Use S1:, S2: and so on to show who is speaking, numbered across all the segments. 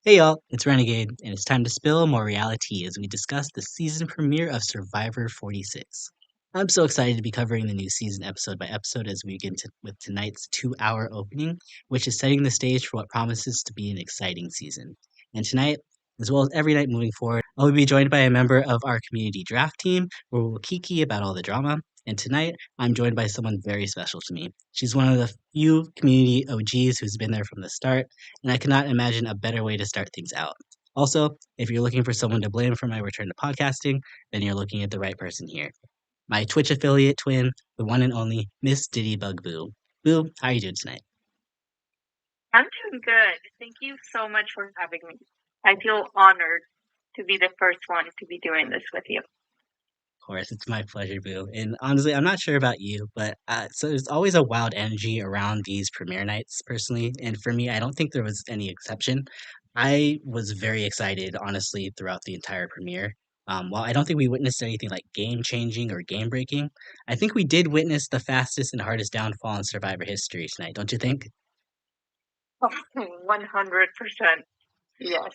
S1: Hey y'all, it's Renegade, and it's time to spill more reality as we discuss the season premiere of Survivor 46. I'm so excited to be covering the new season episode by episode as we begin with tonight's 2 hour opening, which is setting the stage for what promises to be an exciting season. And tonight, as well as every night moving forward, I will be joined by a member of our community draft team where we'll kiki about all the drama. And tonight, I'm joined by someone very special to me. She's one of the few community OGs who's been there from the start, and I cannot imagine a better way to start things out. Also, if you're looking for someone to blame for my return to podcasting, then you're looking at the right person here. My Twitch affiliate twin, the one and only Miss Diddy Bug Boo. Boo, how are you doing tonight?
S2: I'm doing good. Thank you so much for having me. I feel honored to be the first one to be doing this with you.
S1: Of course, it's my pleasure, Boo. And honestly, I'm not sure about you, but so there's always a wild energy around these premiere nights, personally. And for me, I don't think there was any exception. I was very excited, honestly, throughout the entire premiere. While I don't think we witnessed anything like game changing or game breaking, I think we did witness the fastest and hardest downfall in Survivor history tonight, don't you think?
S2: 100%. Yes.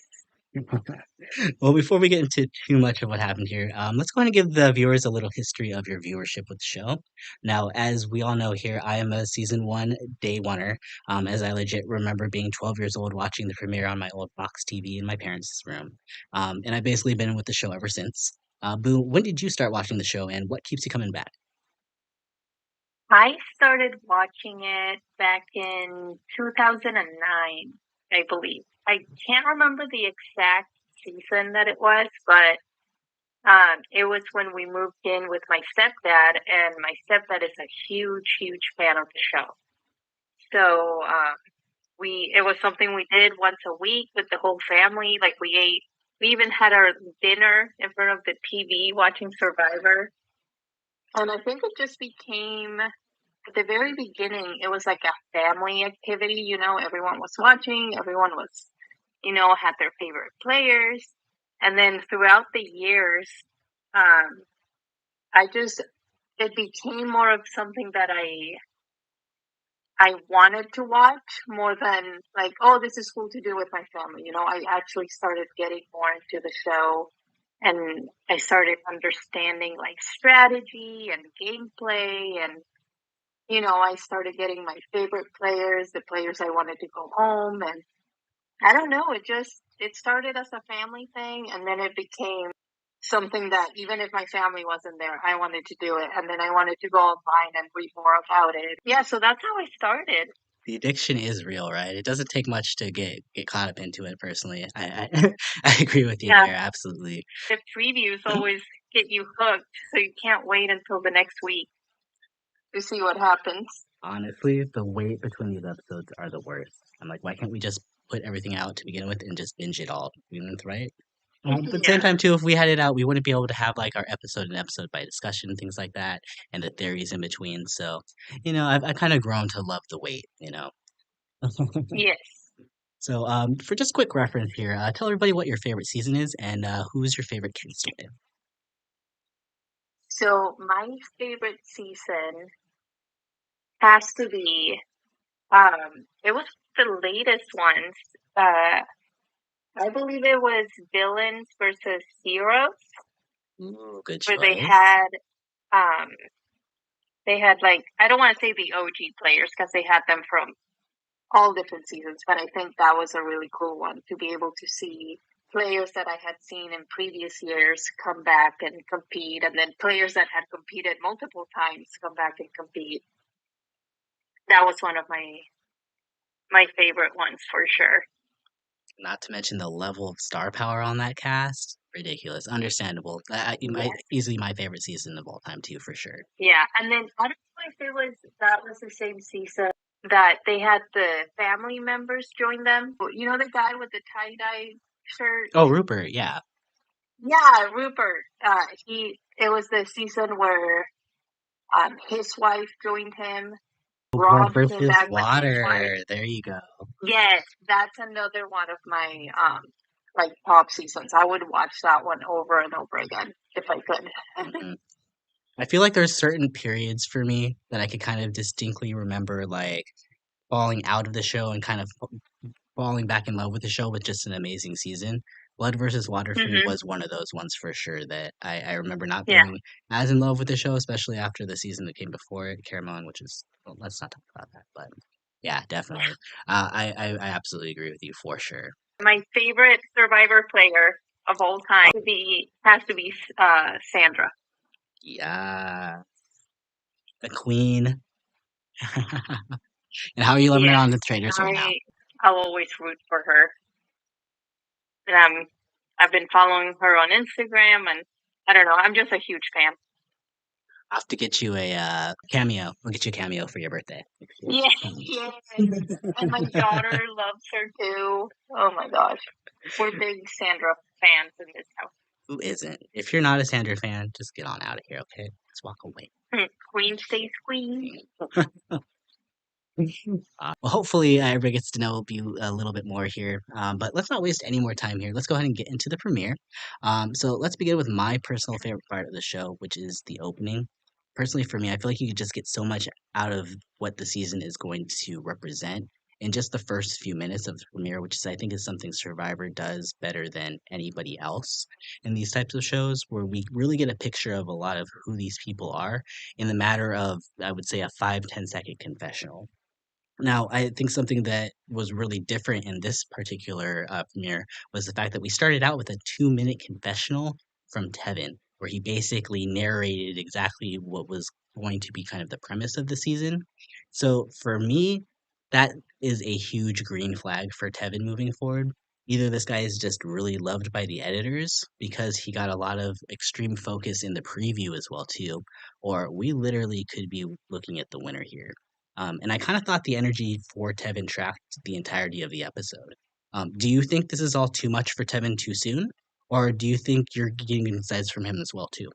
S1: Well, before we get into too much of what happened here, let's go ahead and give the viewers a little history of your viewership with the show. Now, as we all know here, I am a season one day oneer, as I legit remember being 12 years old watching the premiere on my old box TV in my parents' room. And I've basically been with the show ever since. Boo, when did you start watching the show and what keeps you coming back?
S2: I started watching it back in 2009, I believe. I can't remember the exact season that it was, but it was when we moved in with my stepdad, and my stepdad is a huge, huge fan of the show. So it was something we did once a week with the whole family. Like we even had our dinner in front of the TV watching Survivor. And I think it just became, at the very beginning, it was like a family activity. Everyone was watching, everyone was, had their favorite players. And then throughout the years, um, it became more of something that I wanted to watch more than like, oh, this is cool to do with my family. I actually started getting more into the show, and I started understanding like strategy and gameplay, and I started getting my favorite players, the players I wanted to go home. And I don't know, it started as a family thing, and then it became something that even if my family wasn't there, I wanted to do it. And then I wanted to go online and read more about it. Yeah, so that's how I started.
S1: The addiction is real, right? It doesn't take much to get caught up into it. Personally, I I agree with you
S2: Yeah,
S1: there, absolutely.
S2: the previews always get you hooked, so you can't wait until the next week to see what happens.
S1: Honestly, the wait between these episodes are the worst. I'm like, why can't we just put everything out to begin with and just binge it all? Right? But at the same
S2: Yeah.
S1: time, too, if we had it out, we wouldn't be able to have like our episode and episode by discussion, things like that, and the theories in between. So, I've kind of grown to love the wait.
S2: Yes.
S1: So, for just quick reference here, tell everybody what your favorite season is and who's your favorite castaway.
S2: So my favorite season has to be it was the latest ones. Uh I believe it was Villains versus Heroes,
S1: Ooh, good
S2: where
S1: choice.
S2: um they had like, I don't want to say the OG players because they had them from all different seasons, but I think that was a really cool one to be able to see players that I had seen in previous years come back and compete, and then players that had competed multiple times come back and compete. That was one of my favorite ones for sure.
S1: Not to mention the level of star power on that cast. Ridiculous. Understandable.
S2: Yes.
S1: Easily my favorite season of all time, too, for sure.
S2: Yeah. And then I don't know if that was the same season that they had the family members join them. The guy with the tie-dye shirt?
S1: Oh, Rupert, yeah.
S2: Yeah, Rupert. It was the season where his wife joined him.
S1: Blood
S2: Rob came
S1: versus
S2: back, but his wife.
S1: water. There you go.
S2: Yes, that's another one of my like top seasons. I would watch that one over and over again if I could.
S1: hmm I feel like there's certain periods for me that I could kind of distinctly remember, like falling out of the show and kind of falling back in love with the show with just an amazing season. Blood versus Water for me
S2: Mm-hmm.
S1: was one of those ones for sure that I remember not
S2: Yeah.
S1: being as in love with the show, especially after the season that came before it, Caramon, which is well, let's not talk about that. But yeah, definitely. I absolutely agree with you for sure.
S2: My favorite Survivor player of all time has to be Sandra.
S1: Yeah, the Queen. And how are you loving it
S2: Yeah.
S1: on the traders right now?
S2: I'll always root for her. And I've been following her on Instagram, and I don't know. I'm just a huge fan.
S1: I'll have to get you a cameo. We'll get you a cameo for your birthday.
S2: Yeah, yeah. And my daughter loves her too. Oh my gosh. We're big Sandra fans in this house.
S1: Who isn't? If you're not a Sandra fan, just get on out of here, okay? Let's walk away.
S2: Queen stays queen.
S1: Well, hopefully everybody gets to know you a little bit more here. But let's not waste any more time here. Let's go ahead and get into the premiere. So let's begin with my personal favorite part of the show, which is the opening. Personally, for me, I feel like you could just get so much out of what the season is going to represent in just the first few minutes of the premiere, which is I think is something Survivor does better than anybody else in these types of shows, where we really get a picture of a lot of who these people are in the matter of, I would say, a 5-10 second confessional. Now, I think something that was really different in this particular premiere was the fact that we started out with a 2-minute confessional from Tevin, where he basically narrated exactly what was going to be kind of the premise of the season. So for me, that is a huge green flag for Tevin moving forward. Either this guy is just really loved by the editors because he got a lot of extreme focus in the preview as well too, or we literally could be looking at the winner here. And I kind of thought the energy for Tevin tracked the entirety of the episode. Do you think this is all too much for Tevin too soon? Or do you think you're getting insights from him as well too?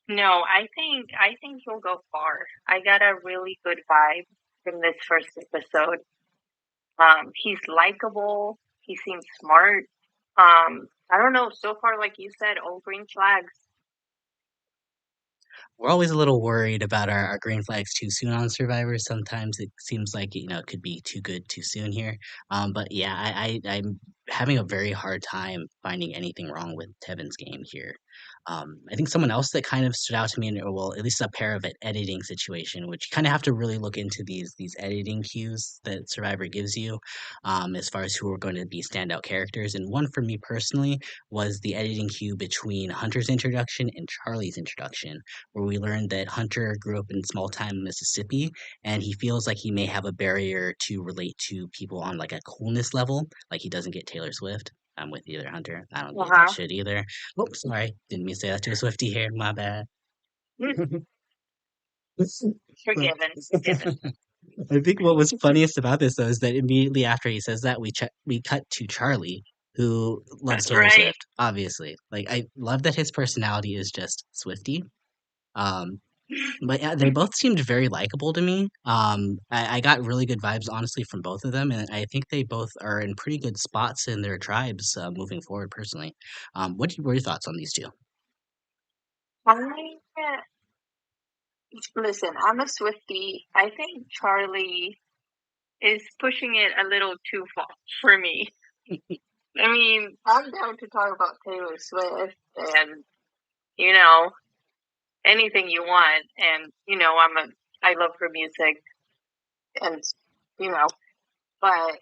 S2: No, I think he'll go far. I got a really good vibe from this first episode. He's likable. He seems smart. I don't know. So far, like you said, all green flags.
S1: We're always a little worried about our green flags too soon on Survivor. Sometimes it seems like it could be too good too soon here. But yeah, I'm having a very hard time finding anything wrong with Tevin's game here. I think someone else that kind of stood out to me, or well, at least a pair of an editing situation, which you kind of have to really look into these editing cues that Survivor gives you, as far as who are going to be standout characters. And one for me personally was the editing cue between Hunter's introduction and Charlie's introduction, where we learned that Hunter grew up in small time Mississippi and he feels like he may have a barrier to relate to people on like a coolness level, like he doesn't get Taylor Swift. I'm with you there, Hunter. I don't
S2: Uh
S1: get that
S2: huh.
S1: shit either. Oops, sorry. Didn't mean to say that to a Swifty here. My bad.
S2: Forgiven. Forgiven.
S1: I think what was funniest about this though is that immediately after he says that, we cut to Charlie, who loves Taylor
S2: Right.
S1: Swift, obviously. Like I love that his personality is just Swifty. Um, but yeah, they both seemed very likable to me. I got really good vibes, honestly, from both of them, and I think they both are in pretty good spots in their tribes moving forward. Personally, what are your thoughts on these two?
S2: I listen. I'm a Swiftie. I think Charlie is pushing it a little too far for me. I mean, I'm down to talk about Taylor Swift and you know anything you want, and I love her music, and you know, but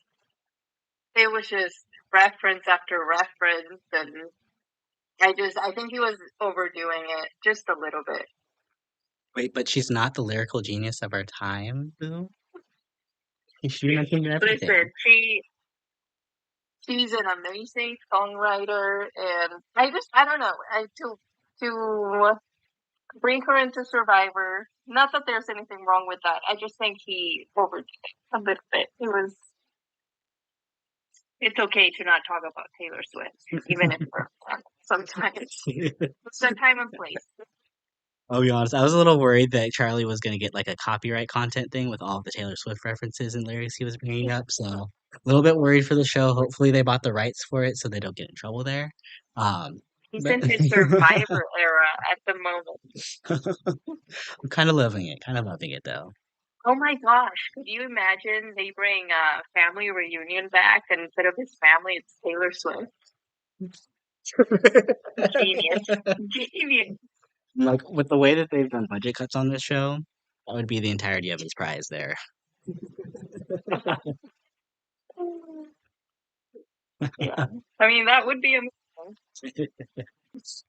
S2: it was just reference after reference, and I think he was overdoing it just a little bit.
S1: Wait, but she's not the lyrical genius of our time, Boo. She mentioned everything.
S2: Listen, she's an amazing songwriter, and I don't know, to bring her into Survivor. Not that there's anything wrong with that. I just think he overdid it a little bit. It's okay to not talk about Taylor Swift, even if we're sometimes. It's the time and place.
S1: I'll be honest, I was a little worried that Charlie was going to get like a copyright content thing with all of the Taylor Swift references and lyrics he was bringing up. So a little bit worried for the show. Hopefully they bought the rights for it so they don't get in trouble there. Um,
S2: He's
S1: but
S2: in his Survivor era at the moment.
S1: I'm kind of loving it. Kind of loving it though.
S2: Oh my gosh, could you imagine they bring a family reunion back and instead of his family, it's Taylor Swift? Genius. Genius.
S1: Like with the way that they've done budget cuts on this show, that would be the entirety of his prize there.
S2: Yeah. I mean, that would be amazing.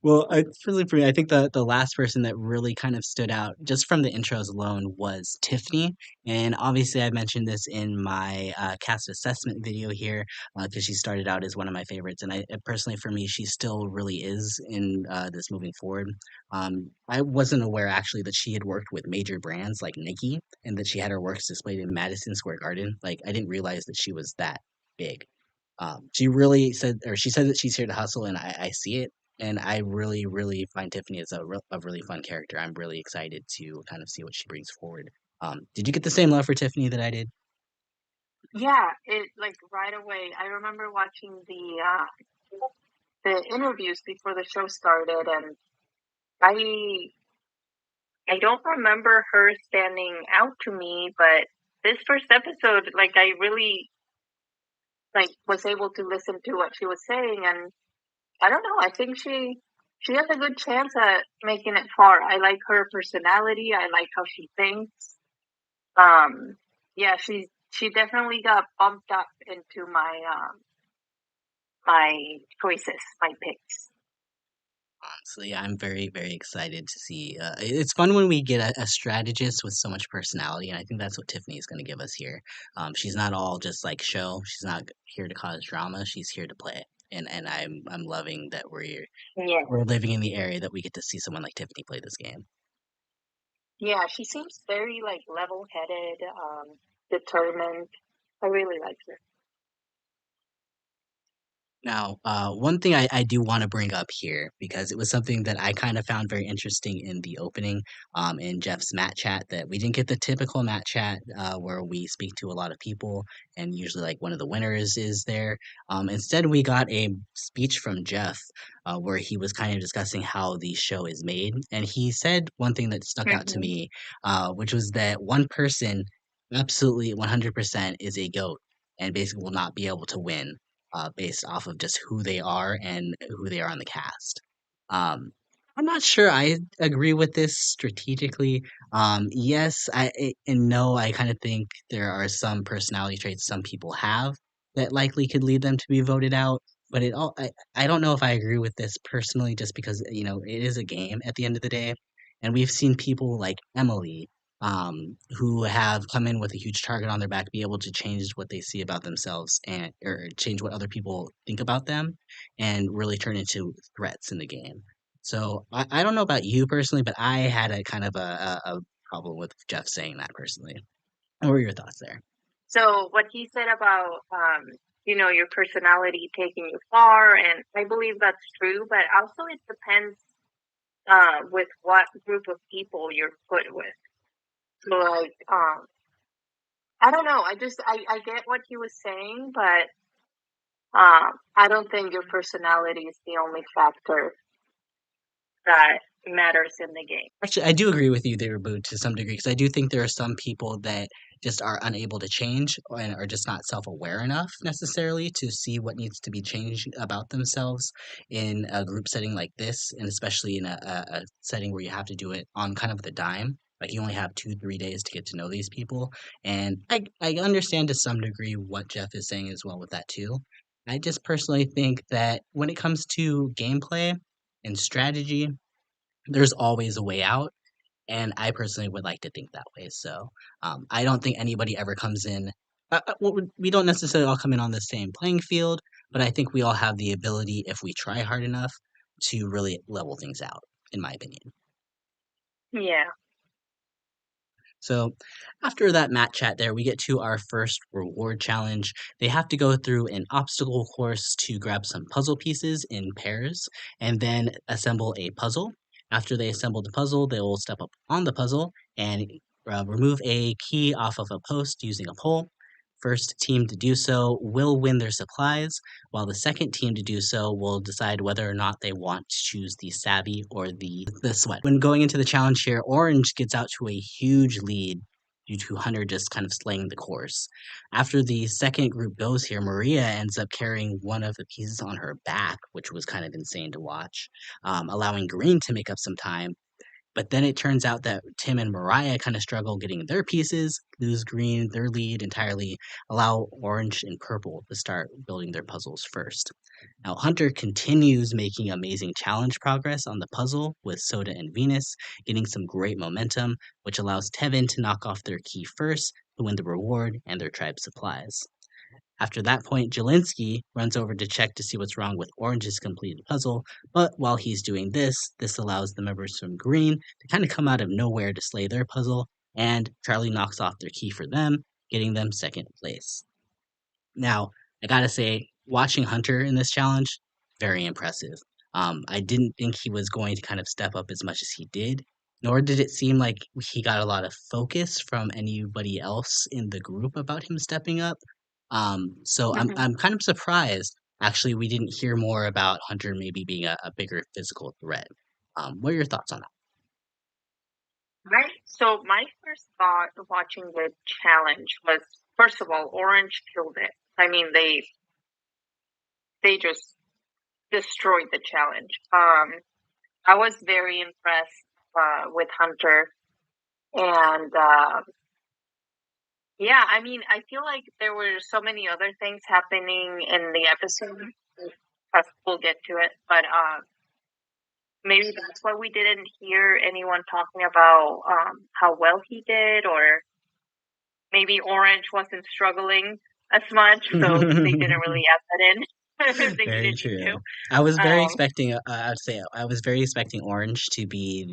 S1: Well, really for me, I think the last person that really kind of stood out just from the intros alone was Tiffany, and obviously I mentioned this in my cast assessment video here because she started out as one of my favorites, and I personally for me she still really is in this moving forward. I wasn't aware actually that she had worked with major brands like Nike, and that she had her works displayed in Madison Square Garden. Like I didn't realize that she was that big. She really said, or she said that she's here to hustle, and I see it. And I really, really find Tiffany as a really fun character. I'm really excited to kind of see what she brings forward. Did you get the same love for Tiffany that I did?
S2: Yeah, it like right away. I remember watching the interviews before the show started, and I I don't remember her standing out to me, but this first episode, like I really like was able to listen to what she was saying, and I don't know. I think she has a good chance at making it far. I like her personality. I like how she thinks. Um, yeah, she definitely got bumped up into my choices, my picks.
S1: Honestly, I'm very, very excited to see. It's fun when we get a strategist with so much personality, and I think that's what Tiffany is going to give us here. She's not all just like show. She's not here to cause drama. She's here to play. And I'm loving that
S2: Yeah,
S1: we're living in the area that we get to see someone like Tiffany play this game.
S2: yeah, she seems very like level-headed, determined. I really like her.
S1: Now, one thing I do want to bring up here, because it was something that I kind of found very interesting in the opening, in Jeff's Matt chat, that we didn't get the typical Matt chat where we speak to a lot of people and usually like one of the winners is there. Instead, we got a speech from Jeff where he was kind of discussing how the show is made. And he said one thing that stuck out to
S2: Hmm.
S1: me, which was that one person, absolutely 100%, is a goat and basically will not be able to win based off of just who they are and who they are on the cast. Um, I'm not sure I agree with this strategically. Yes, and no, I kind of think there are some personality traits some people have that likely could lead them to be voted out. But I don't know if I agree with this personally, just because it is a game at the end of the day, and we've seen people like Emily who have come in with a huge target on their back be able to change what they see about themselves and or change what other people think about them and really turn into threats in the game. So I don't know about you personally, but I had a kind of a problem with Jeff saying that personally. What were your thoughts there?
S2: So what he said about your personality taking you far, and I believe that's true, but also it depends with what group of people you're put with. So like I don't know. I get what he was saying, but I don't think your personality is the only factor that matters in the game.
S1: Actually, I do agree with you there, Boo, to some degree, because I do think there are some people that just are unable to change and are just not self-aware enough necessarily to see what needs to be changed about themselves in a group setting like this, and especially in a setting where you have to do it on kind of the dime. Like you only have 2, 3 days to get to know these people, and I understand to some degree what Jeff is saying as well with that too. I just personally think that when it comes to gameplay and strategy, there's always a way out, and I personally would like to think that way. So I don't think anybody ever comes in. Well, we don't necessarily all come in on the same playing field, but I think we all have the ability, if we try hard enough, to really level things out, in my opinion.
S2: Yeah.
S1: So after that mat chat there, we get to our first reward challenge. They have to go through an obstacle course to grab some puzzle pieces in pairs and then assemble a puzzle. After they assemble the puzzle, they will step up on the puzzle and remove a key off of a post using a pole. First team to do so will win their supplies, while the second team to do so will decide whether or not they want to choose the savvy or the sweat. When going into the challenge here, Orange gets out to a huge lead due to Hunter just kind of slaying the course. After the second group goes here, Maria ends up carrying one of the pieces on her back, which was kind of insane to watch, allowing Green to make up some time. But then it turns out that Tim and Mariah kind of struggle getting their pieces, lose Green their lead entirely, allow Orange and Purple to start building their puzzles first. Now, Hunter continues making amazing challenge progress on the puzzle with Soda and Venus, getting some great momentum, which allows Tevin to knock off their key first to win the reward and their tribe supplies. After that point, Jelinski runs over to check to see what's wrong with Orange's completed puzzle, but while he's doing this, this allows the members from Green to kind of come out of nowhere to slay their puzzle, and Charlie knocks off their key for them, getting them second place. Now, I gotta say, watching Hunter in this challenge, very impressive. I didn't think he was going to kind of step up as much as he did, nor did it seem like he got a lot of focus from anybody else in the group about him stepping up. So
S2: Mhm.
S1: I'm kind of surprised. Actually, we didn't hear more about Hunter maybe being a bigger physical threat. What are your thoughts on that?
S2: Right. So my first thought watching the challenge was, first of all, Orange killed it. I mean, they just destroyed the challenge. I was very impressed with Hunter, and yeah, I mean, I feel like there were so many other things happening in the episode. We'll get to it, but maybe that's why we didn't hear anyone talking about how well he did, or maybe Orange wasn't struggling as much, so they didn't really add that in. They
S1: Very
S2: didn't need to.
S1: true. I was very
S2: Um,
S1: expecting, I'd say I was very expecting Orange to be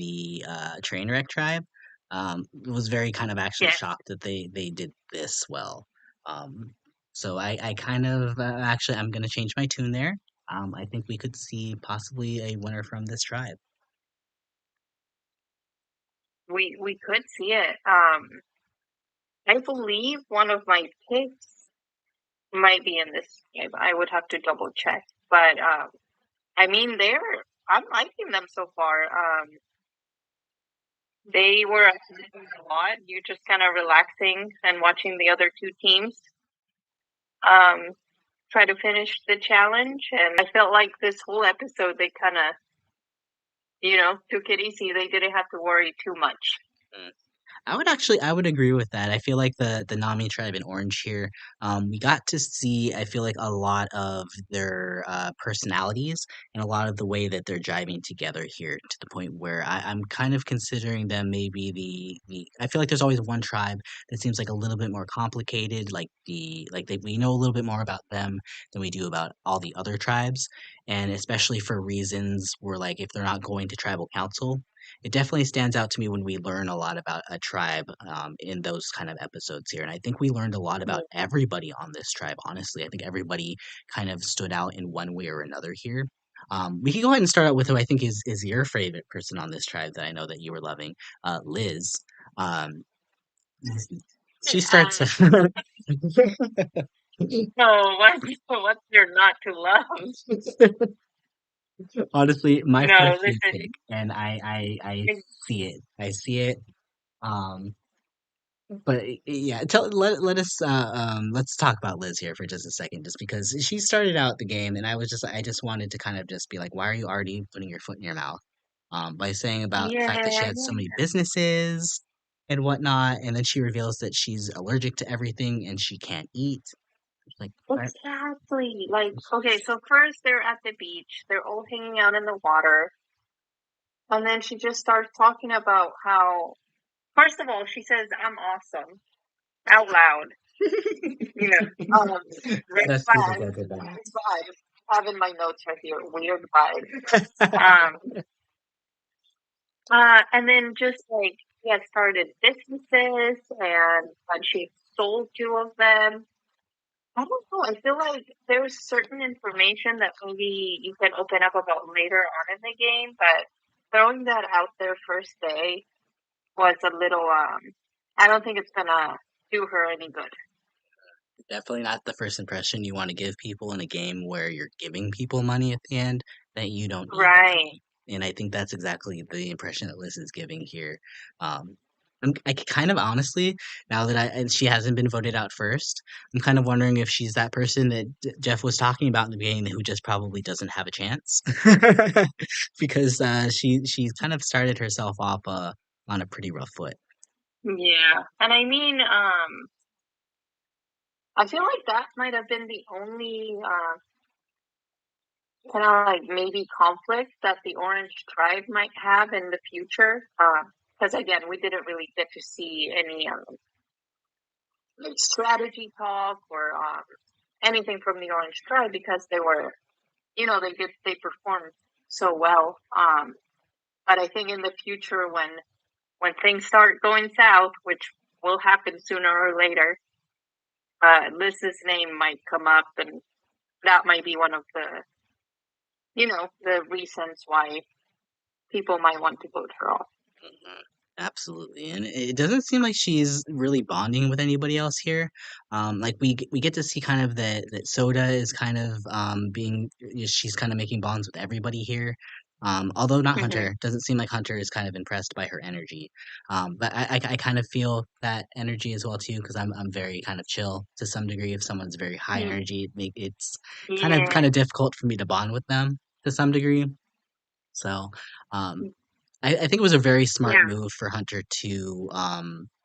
S1: the Trainwreck tribe. Was very kind of actually
S2: yes,
S1: shocked that they did this well. Um, so I kind of actually I'm gonna change my tune there. I think we could see possibly a winner from this tribe.
S2: we could see it. I believe one of my picks might be in this game. I would have to double check, but I mean, I'm liking them so far. They were doing a lot. You're just kind of relaxing and watching the other two teams um, try to finish the challenge. And I felt like this whole episode, they kind of, took it easy. They didn't have to worry too much.
S1: I would agree with that. I feel like the Nami tribe in Orange here, we got to see, I feel like a lot of their personalities and a lot of the way that they're jiving together here to the point where I'm kind of considering them maybe I feel like there's always one tribe that seems like a little bit more complicated, we know a little bit more about them than we do about all the other tribes, and especially for reasons where like if they're not going to tribal council, it definitely stands out to me when we learn a lot about a tribe in those kind of episodes here. And I think we learned a lot about everybody on this tribe, honestly. I think everybody kind of stood out in one way or another here. We can go ahead and start out with who I think is your favorite person on this tribe that I know that you were loving, Liz. Um, she starts.
S2: Um, no, what's your not to love?
S1: Honestly, my
S2: No,
S1: first
S2: listen.
S1: instinct, and I see it. I see it. Um, But yeah, let us let's talk about Liz here for just a second, just because she started out the game, and I just wanted to kind of just be like, why are you already putting your foot in your mouth? By saying about the fact that she
S2: Yeah,
S1: had so many businesses and whatnot, and then she reveals that she's allergic to everything and she can't eat. Like, what?
S2: exactly. Like, okay, so first they're at the beach. They're all hanging out in the water. And then she just starts talking about how, first of all, she says, I'm awesome out loud. You know, red
S1: Best people
S2: flag,
S1: go to that.
S2: weird vibe. I have in my notes right here, weird vibe. Um, and then just like she had started businesses and she sold two of them. I don't know. I feel like there's certain information that maybe you can open up about later on in the game, but throwing that out there first day was a little I don't think it's gonna do her any good.
S1: Definitely not the first impression you want to give people in a game where you're giving people money at the end that you don't need the
S2: Right.
S1: money. And I think that's exactly the impression that Liz is giving here. Um, I kind of honestly, now that and she hasn't been voted out first, I'm kind of wondering if she's that person that Jeff was talking about in the beginning who just probably doesn't have a chance, because she kind of started herself off on a pretty rough foot.
S2: Yeah. And I mean, I feel like that might have been the only kind of like maybe conflict that the Orange Tribe might have in the future. Because again, we didn't really get to see any like strategy talk or anything from the Orange Tribe because they were, they performed so well. But I think in the future, when things start going south, which will happen sooner or later, Liz's name might come up, and that might be one of the reasons why people might want to vote her off.
S1: Mhm. Absolutely, and it doesn't seem like she's really bonding with anybody else here. Like we get to see kind of that Soda is kind of she's kind of making bonds with everybody here. Although not
S2: Mm-hmm.
S1: Hunter, doesn't seem like Hunter is kind of impressed by her energy. But I kind of feel that energy as well too because I'm very kind of chill to some degree. If someone's very high energy, it's kind
S2: Yeah.
S1: of difficult for me to bond with them to some degree. So, um, I think it was a very smart
S2: Yeah.
S1: move for Hunter to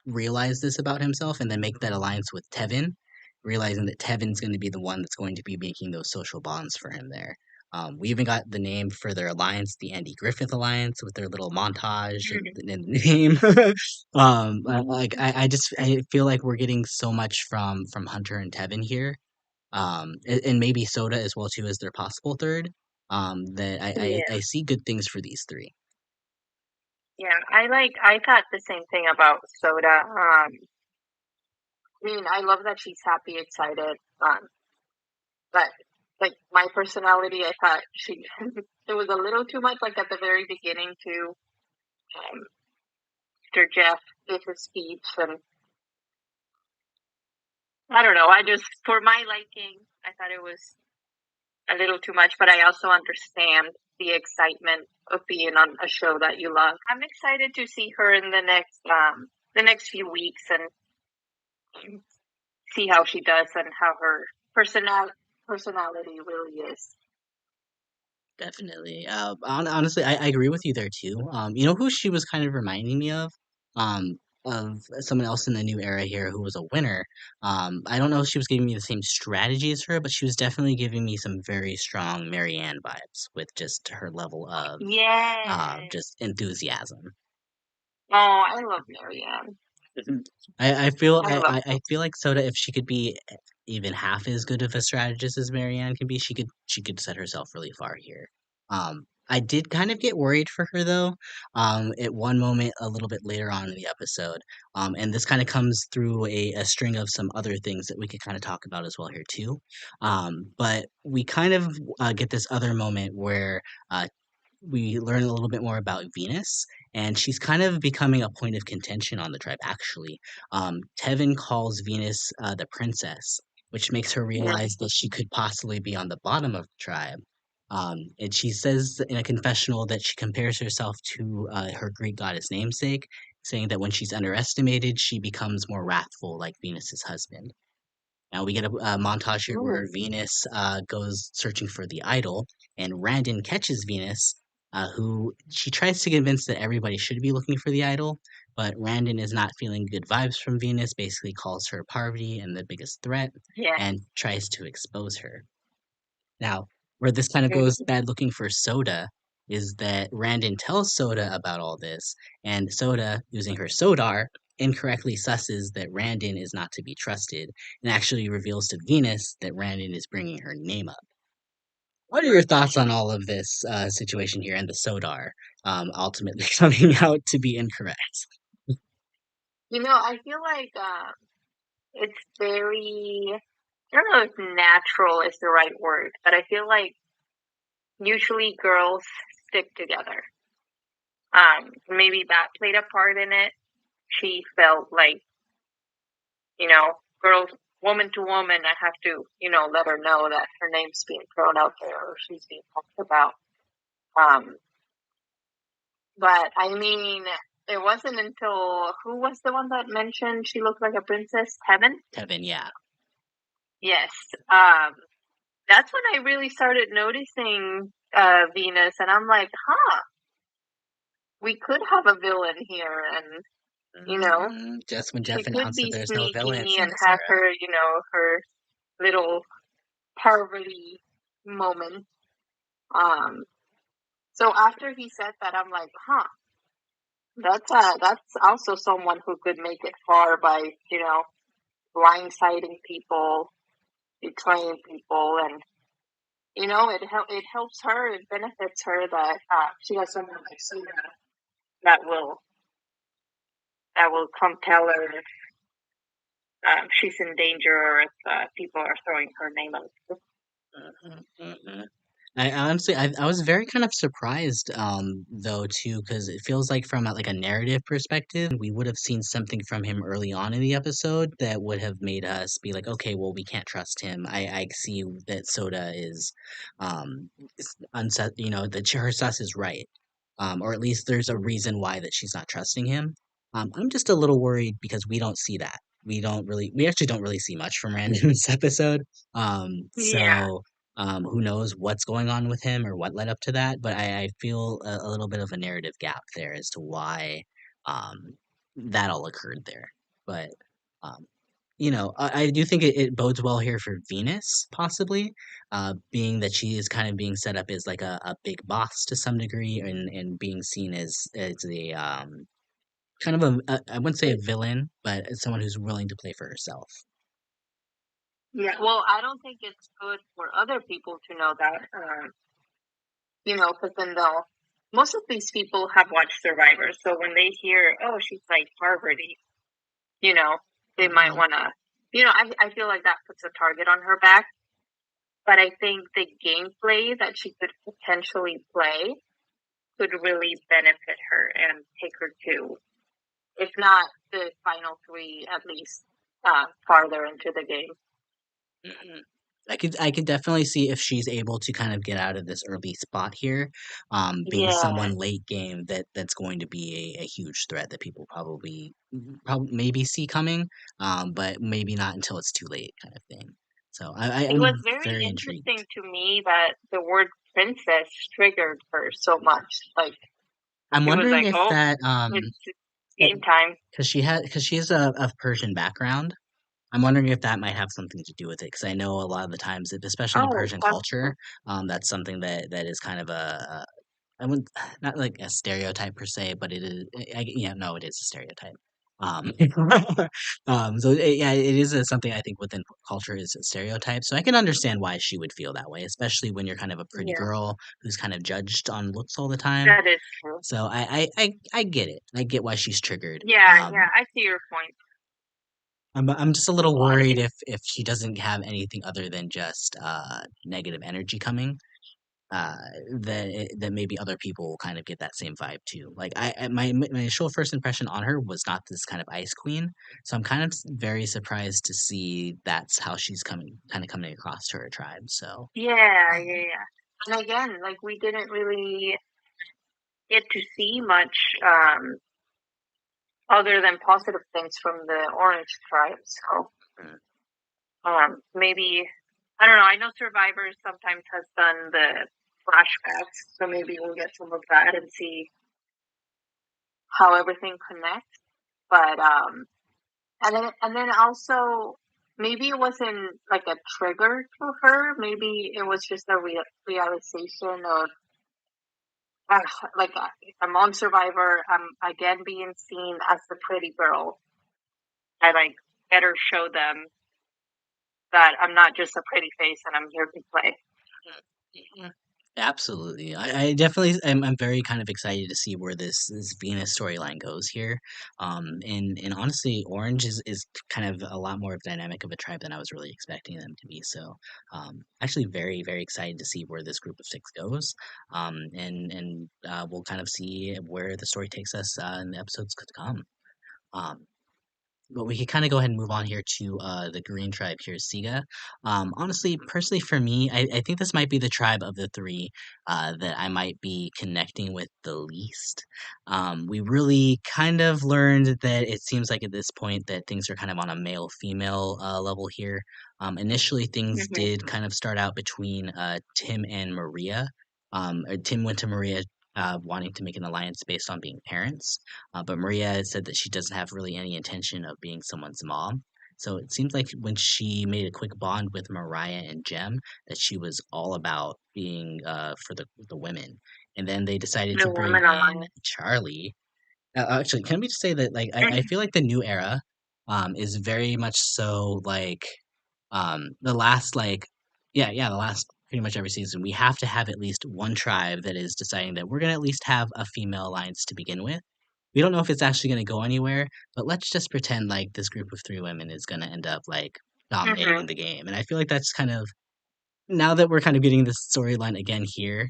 S1: realize this about himself and then make that alliance with Tevin, realizing that Tevin's going to be the one that's going to be making those social bonds for him there. We even got the name for their alliance, the Andy Griffith Alliance, with their little montage and the name. Like I feel like we're getting so much from Hunter and Tevin here, and maybe Soda as well too as their possible third. That I
S2: Yeah.
S1: see good things for these three.
S2: Yeah. I thought the same thing about Soda. I mean, I love that she's happy, excited. But like my personality, I thought it was a little too much. Like at the very beginning, too. After Jeff gave his speech, and I don't know. I just, for my liking, I thought it was a little too much. But I also understand the excitement of being on a show that you love. I'm excited to see her in the next few weeks and see how she does and how her personality really is.
S1: Definitely. Honestly, I agree with you there too. You know who she was kind of reminding me Um, of someone else in the new era here who was a winner. I don't know if she was giving me the same strategy as her, but she was definitely giving me some very strong Marianne vibes with just her level of
S2: Yeah.
S1: just enthusiasm.
S2: Oh, I love Marianne.
S1: Mhm. I feel
S2: I love
S1: I feel like Soda, if she could be even half as good of a strategist as Marianne can be, she could set herself really far here. I did kind of get worried for her though, at one moment a little bit later on in the episode. And this kind of comes through a string of some other things that we could kind of talk about as well here too. But we kind of get this other moment where uh, we learn a little bit more about Venus, and she's kind of becoming a point of contention on the tribe, actually. Tevin calls Venus the princess, which makes her
S2: it.
S1: realize that she could possibly be on the bottom of the tribe. And she says in a confessional that she compares herself to her Greek goddess namesake, saying that when she's underestimated, she becomes more wrathful, like Venus's husband. Now we get a montage here
S2: Ooh,
S1: where Venus goes searching for the idol, and Randon catches Venus, who she tries to convince that everybody should be looking for the idol, but Randon is not feeling good vibes from Venus, basically calls her Parvati and the biggest threat,
S2: yeah.
S1: and tries to expose her. Now, where this kind of goes
S2: Mhm.
S1: bad looking for Soda is that Randon tells Soda about all this, and Soda, using her Sodar, incorrectly susses that Randon is not to be trusted, and actually reveals to Venus that Randon is bringing her name up. What are your thoughts on all of this situation here and the Sodar ultimately coming out to be incorrect?
S2: I feel like it's very, I don't know if natural is the right word, but I feel like usually girls stick together. Maybe that played a part in it. She felt like, girls, woman to woman, I have to, let her know that her name's being thrown out there or she's being talked about. Um, but I mean, it wasn't until who was the one that mentioned she looked like a princess? Heaven?
S1: Kevin, yeah.
S2: Yes. That's when I really started noticing Venus, and I'm like, huh, we could have a villain here, and you know,
S1: Just when
S2: she
S1: Jeff
S2: could
S1: announced that
S2: be
S1: there's no villains
S2: sneaky
S1: in
S2: and
S1: this
S2: have
S1: era.
S2: her, her little Parvati moment. Um, so after he said that, I'm like, huh, that's also someone who could make it far by, blindsiding people, betraying people, and it helps her, it benefits her that she has someone like Siga that will come tell her she's in danger or if people are throwing her name out.
S1: Mhm, mhm. I honestly, I was very kind of surprised, though, too, because it feels like from like a narrative perspective, we would have seen something from him early on in the episode that would have made us be like, okay, well, we can't trust him. I see that Soda is unset, that her sus is right, or at least there's a reason why that she's not trusting him. I'm just a little worried because we don't see that. We actually don't really see much from Rand in this episode.
S2: Yeah.
S1: So. Who knows what's going on with him or what led up to that, but I feel a little bit of a narrative gap there as to why that all occurred there. But um, I do think it bodes well here for Venus, possibly, being that she is kind of being set up as like a big boss to some degree, and being seen as a kind of I wouldn't say a villain, but as someone who's willing to play for herself.
S2: Yeah. Well, I don't think it's good for other people to know that, because then most of these people have watched Survivor. So when they hear, oh, she's like Parvati, you know, they might
S1: Mhm.
S2: want to, I feel like that puts a target on her back. But I think the gameplay that she could potentially play could really benefit her and take her to, if not the final three, at least farther into the game.
S1: Mhm. I could definitely see if she's able to kind of get out of this early spot here, being
S2: Yeah.
S1: someone late game that's going to be a huge threat that people probably maybe see coming, but maybe not until it's too late kind of thing. So
S2: It was
S1: I'm
S2: very
S1: very
S2: interesting
S1: intrigued.
S2: to me that the word princess triggered her so much. Like,
S1: I'm
S2: it was
S1: wondering
S2: like,
S1: if
S2: oh,
S1: that
S2: it's game time.
S1: because she has a Persian background. I'm wondering if that might have something to do with it, because I know a lot of the times, especially in
S2: Oh,
S1: Persian culture,
S2: possible.
S1: that's something that is kind of I wouldn't not like a stereotype per se, but it is. Yeah, no, it is a stereotype. Um, yeah, it is something I think within culture is a stereotype. So I can understand why she would feel that way, especially when you're kind of a pretty
S2: Yeah,
S1: girl who's kind of judged on looks all the time.
S2: that is true.
S1: So I get it. I get why she's triggered.
S2: Yeah, yeah, I see your point.
S1: I'm just a
S2: A
S1: little
S2: lot of
S1: worried
S2: it.
S1: if she doesn't have anything other than just negative energy coming, uh, that maybe other people will kind of get that same vibe too. Like my initial first impression on her was not this kind of ice queen, so I'm kind of very surprised to see that's how she's coming across to her tribe. So
S2: Yeah, yeah,
S1: um,
S2: yeah. And again, like we didn't really get to see much other than positive things from the Orange Tribe. So
S1: mm,
S2: maybe I don't know. I know Survivor sometimes has done the flashbacks, so maybe we'll get some of that and see how everything connects. But and then also maybe it wasn't like a trigger to her. Maybe it was just a realization of uh, like I'm on Survivor. I'm again being seen as the pretty girl. I like better show them that I'm not just a pretty face and I'm here to play.
S1: mm, absolutely. I definitely I'm very kind of excited to see where this Venus storyline goes here. And honestly, Orange is kind of a lot more of dynamic of a tribe than I was really expecting them to be. So actually very, very excited to see where this group of six goes. And we'll kind of see where the story takes us in the episodes to come. Um but we could kind of go ahead and move on here to the Green Tribe here, Siga. Honestly, personally, for me, I think this might be the tribe of the three that I might be connecting with the least. We really kind of learned that it seems like at this point that things are kind of on a male-female level here. Initially, things
S2: Mm-hmm.
S1: did kind of start out between Tim and Maria. Tim went to Maria wanting to make an alliance based on being parents. But Maria said that she doesn't have really any intention of being someone's mom. So it seems like when she made a quick bond with Mariah and Jem, that she was all about being for the women. And then they decided
S2: The
S1: to bring
S2: Women
S1: in
S2: Alliance.
S1: Charlie. Actually, can we just say that like I feel like the new era is very much so like the last like the last pretty much every season we have to have at least one tribe that is deciding that we're gonna at least have a female alliance to begin with. We don't know if it's actually gonna go anywhere, but let's just pretend like this group of three women is gonna end up like
S2: Mm-hmm.
S1: dominating the game. And I feel like that's kind of now that we're kind of getting this storyline again here,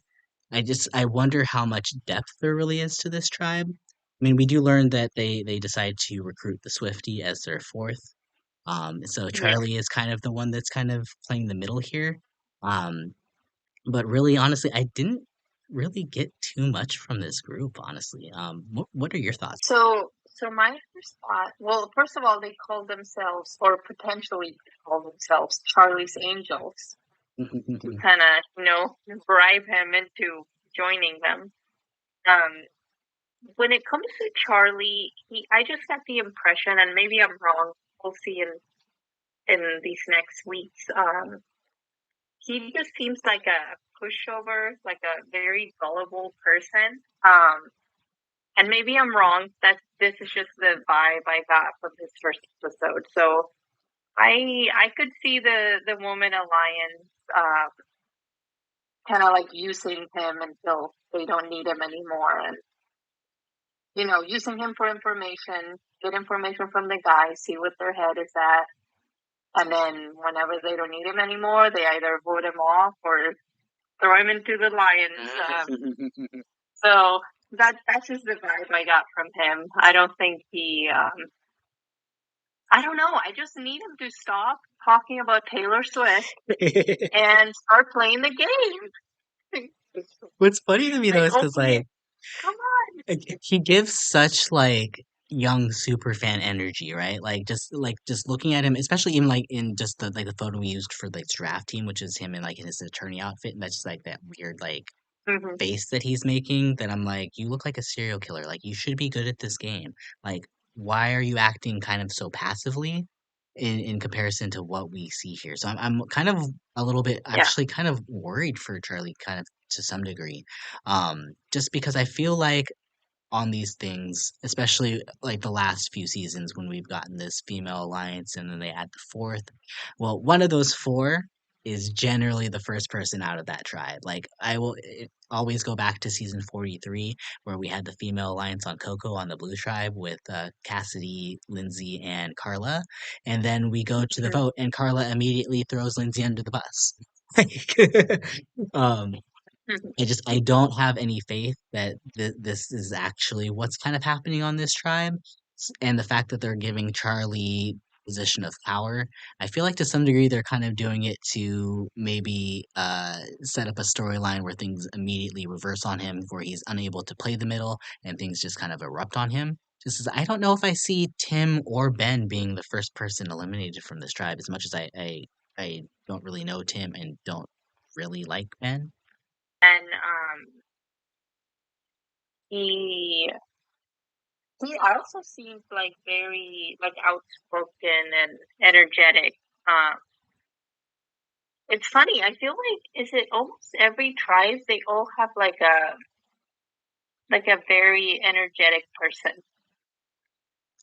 S1: I wonder how much depth there really is to this tribe. I mean, we do learn that they decide to recruit the Swifty as their fourth. So
S2: Yeah.
S1: Charlie is kind of the one that's kind of playing the middle here. Um, but really, honestly, I didn't really get too much from this group, honestly. What are your thoughts?
S2: So my first thought, well, first of all, they call themselves, or potentially call themselves, Charlie's Angels to kind of, bribe him into joining them. Um, when it comes to Charlie, I just got the impression, and maybe I'm wrong. We'll see in these next weeks. He just seems like a pushover, like a very gullible person. And maybe I'm wrong. That this is just the vibe I got from this first episode. So I could see the Woman Alliance kind of like using him until they don't need him anymore, and using him for information, get information from the guys, see what their head is at, and then whenever they don't need him anymore, they either vote him off or throw him into the lions. So that's just the vibe I got from him. I don't think he. I don't know. I just need him to stop talking about Taylor Swift and start playing the game.
S1: What's funny to me though
S2: Like,
S1: is because
S2: okay, come on.
S1: he gives such like young super fan energy, right? Like just looking at him, especially even like in just the photo we used for like draft team, which is him in like in his attorney outfit, and that's just like that weird like
S2: Mm-hmm.
S1: face that he's making. That I'm like, you look like a serial killer. Like you should be good at this game. Like why are you acting kind of so passively? In comparison to what we see here. So I'm kind of a little bit
S2: Yeah.
S1: actually kind of worried for Charlie kind of to some degree. Just because I feel like on these things, especially like the last few seasons when we've gotten this female alliance and then they add the fourth. Well, one of those four is generally the first person out of that tribe. Like I will always go back to season 43 where we had the female alliance on Coco on the Blue Tribe with Cassidy, Lindsay, and Carla. And then we go to the
S2: Mm-hmm.
S1: vote and Carla immediately throws Lindsay under the bus. Like, um, I don't have any faith that this is actually what's kind of happening on this tribe, and the fact that they're giving Charlie position of power, I feel like to some degree they're kind of doing it to maybe set up a storyline where things immediately reverse on him, where he's unable to play the middle and things just kind of erupt on him. Just as I don't know if I see Tim or Ben being the first person eliminated from this tribe, as much as I don't really know Tim and don't really like Ben.
S2: And he he also seems like very like outspoken and energetic. Um, it's funny. I feel like is it almost every tribe they all have like a very energetic person.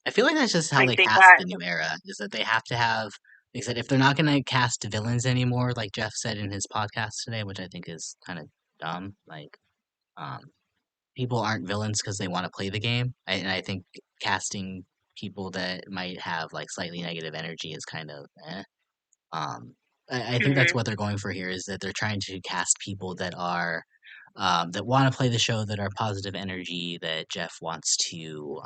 S1: I feel like that's just how
S2: Like
S1: they
S2: they
S1: cast
S2: got.
S1: the new era, is that they have to have they said if they're not gonna cast villains anymore, like Jeff said in his podcast today, which I think is kind of dumb, like um people aren't villains because they want to play the game. And I think casting people that might have like slightly negative energy is kind of eh. Um I think that's
S2: Mm-hmm.
S1: what they're going for here is that they're trying to cast people that are that want to play the show that are positive energy that Jeff wants to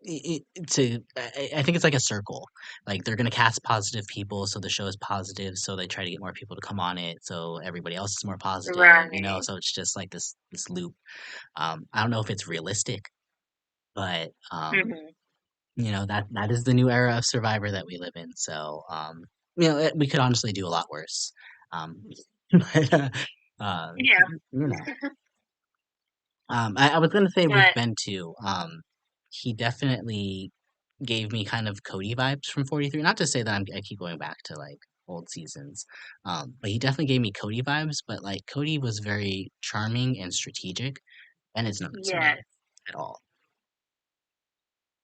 S1: I think it's like a circle. Like they're gonna cast positive people, so the show is positive, so they try to get more people to come on it, so everybody else is more positive,
S2: Right.
S1: so it's just like this loop. I don't know if it's realistic, but
S2: Hmm.
S1: that is the new era of Survivor that we live in. So we could honestly do a lot worse. Um, but, uh,
S2: Yeah.
S1: you know. I was gonna say with
S2: But
S1: Ben too. He definitely gave me kind of Cody vibes from 43. Not to say that I keep going back to like old seasons, but he definitely gave me Cody vibes. But like Cody was very charming and strategic, and it's not to me
S2: yes.
S1: at all.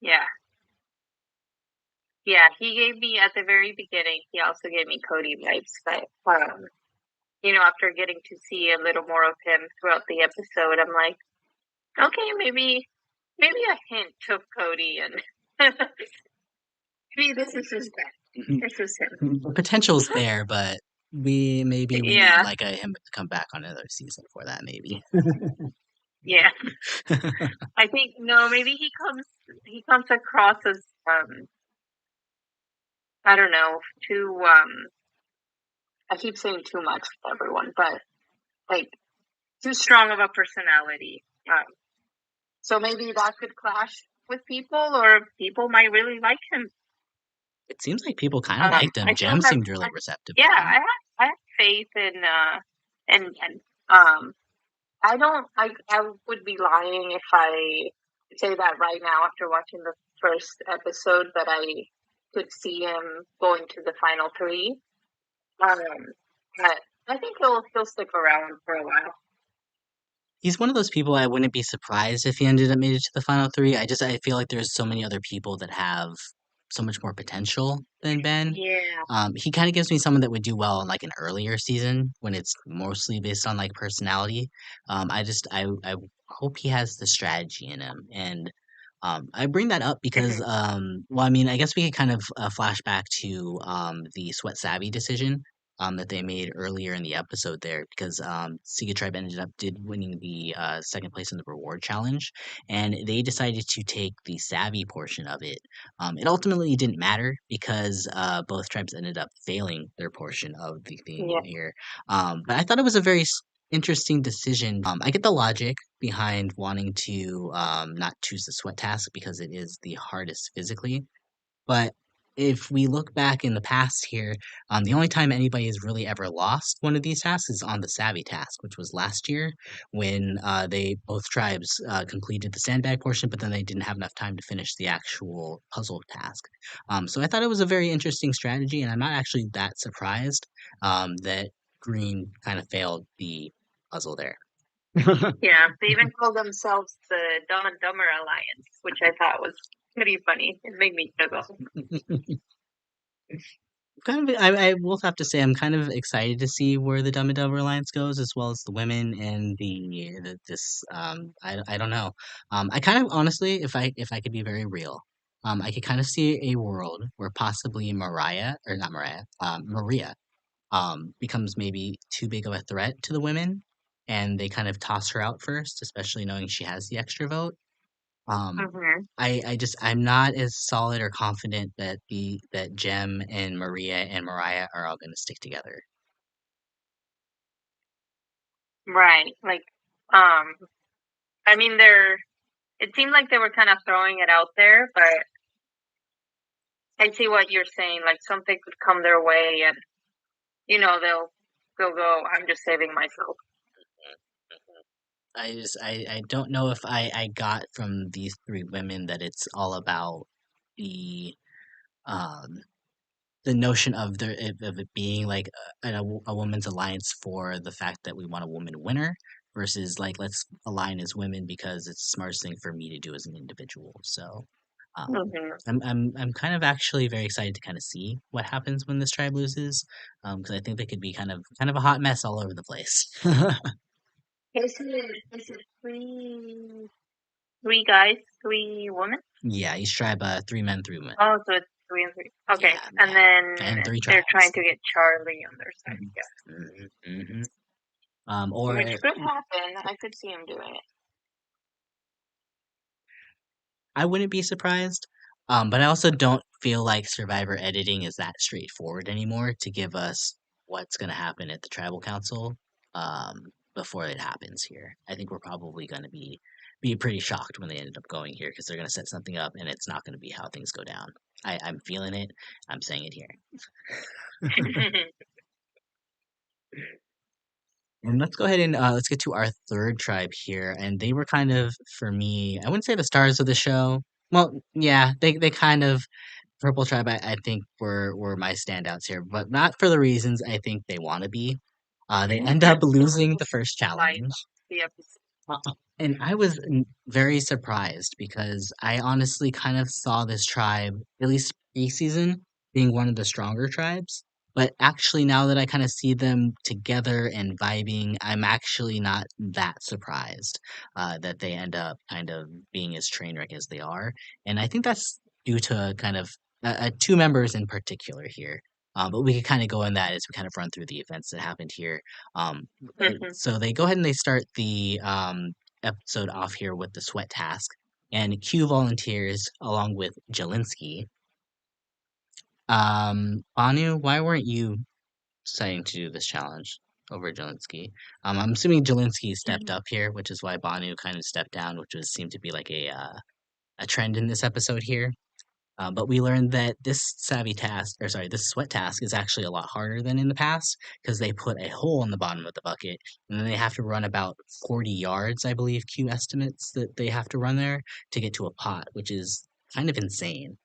S2: Yeah. Yeah. He gave me at the very beginning, he also gave me Cody vibes. But, after getting to see a little more of him throughout the episode, I'm like, okay, maybe a hint of Cody and maybe this is his best. This is him.
S1: The potential's there, but we need
S2: Yeah.
S1: like him to come back on another season for that maybe.
S2: Yeah. I think no, maybe he comes across as I don't know, too I keep saying too much to everyone, but like too strong of a personality. So maybe that could clash with people, or people might really like him.
S1: It seems like people kind of liked him.
S2: I still
S1: Jem
S2: have,
S1: seemed really receptive
S2: yeah,
S1: to him.
S2: I have faith in and I would be lying if I say that right now after watching the first episode that I could see him going to the final three. Um, but I think he'll stick around for a while.
S1: He's one of those people I wouldn't be surprised if he ended up made it to the final three. I feel like there's so many other people that have so much more potential than Ben.
S2: Yeah.
S1: He kind of gives me someone that would do well in like an earlier season when it's mostly based on like personality. I hope he has the strategy in him, and I bring that up because
S2: Hmm.
S1: well, I mean, I guess we could kind of flash back to the Sweat Savvy decision that they made earlier in the episode there because Siga Tribe ended up did winning the second place in the reward challenge, and they decided to take the savvy portion of it. It ultimately didn't matter because both tribes ended up failing their portion of the thing
S2: Yeah.
S1: here. But I thought it was a very interesting decision. I get the logic behind wanting to not choose the sweat task because it is the hardest physically. But if we look back in the past here, the only time anybody has really ever lost one of these tasks is on the Savvy task, which was last year when they both tribes completed the sandbag portion, but then they didn't have enough time to finish the actual puzzle task. So I thought it was a very interesting strategy, and I'm not actually that surprised that Green kind of failed the puzzle there.
S2: Yeah. They even call themselves the Dumb and Dumber Alliance, which I thought was pretty funny. It made me giggle.
S1: I will have to say I'm kind of excited to see where the Dumb and Dumber Alliance goes, as well as the women and this. I don't know. I kind of honestly, if I could be very real, I could kind of see a world where possibly Mariah or not Mariah, Maria, becomes maybe too big of a threat to the women, and they kind of toss her out first, especially knowing she has the extra vote. Um,
S2: Hmm.
S1: I'm not as solid or confident that Jem and Maria and Mariah are all gonna stick together.
S2: Right. Like, I mean, it seemed like they were kind of throwing it out there, but I see what you're saying. Like something could come their way, and they'll go. I'm just saving myself.
S1: I don't know if I got from these three women that it's all about the um the notion of of it being like a woman's alliance for the fact that we want a woman winner versus like let's align as women because it's the smartest thing for me to do as an individual. So
S2: Hmm.
S1: I'm kind of actually very excited to kind of see what happens when this tribe loses because I think they could be kind of a hot mess all over the place.
S2: Is it three guys, three women?
S1: Yeah, each tribe, three men, three women.
S2: Oh, so it's three and three. Okay,
S1: Yeah,
S2: and
S1: yeah,
S2: then
S1: and three
S2: they're trying
S1: tribes.
S2: to get Charlie on their side. Yeah,
S1: Mhm, mhm. Or
S2: which could happen. I could see him doing it.
S1: I wouldn't be surprised. But I also don't feel like Survivor editing is that straightforward anymore to give us what's going to happen at the tribal council before it happens here. I think we're probably going to be pretty shocked when they ended up going here because they're going to set something up and it's not going to be how things go down. I'm feeling it. I'm saying it here. And let's go ahead and let's get to our third tribe here. And they were kind of, for me, I wouldn't say the stars of the show. Well, yeah, they kind of Purple Tribe, I think were my standouts here, but not for the reasons I think they want to be. They end up losing the first
S2: Like
S1: challenge.
S2: the episode.
S1: And I was very surprised because I honestly kind of saw this tribe, at least pre-season, being one of the stronger tribes. But actually, now that I kind of see them together and vibing, I'm actually not that surprised that they end up kind of being as train wreck as they are. And I think that's due to kind of two members in particular here. But we could kind of go in that as we kind of run through the events that happened here. Um, so they go ahead and they start the episode off here with the sweat task, and Q volunteers along with Jelinski. Banu, why weren't you deciding to do this challenge over Jelinski? I'm assuming Jelinski stepped up here, which is why Banu kind of stepped down, which was seemed to be like a trend in this episode here. But we learned that this savvy task, or sorry, this sweat task is actually a lot harder than in the past because they put a hole in the bottom of the bucket and then they have to run about 40 yards, I believe Q estimates that they have to run there to get to a pot, which is kind of insane.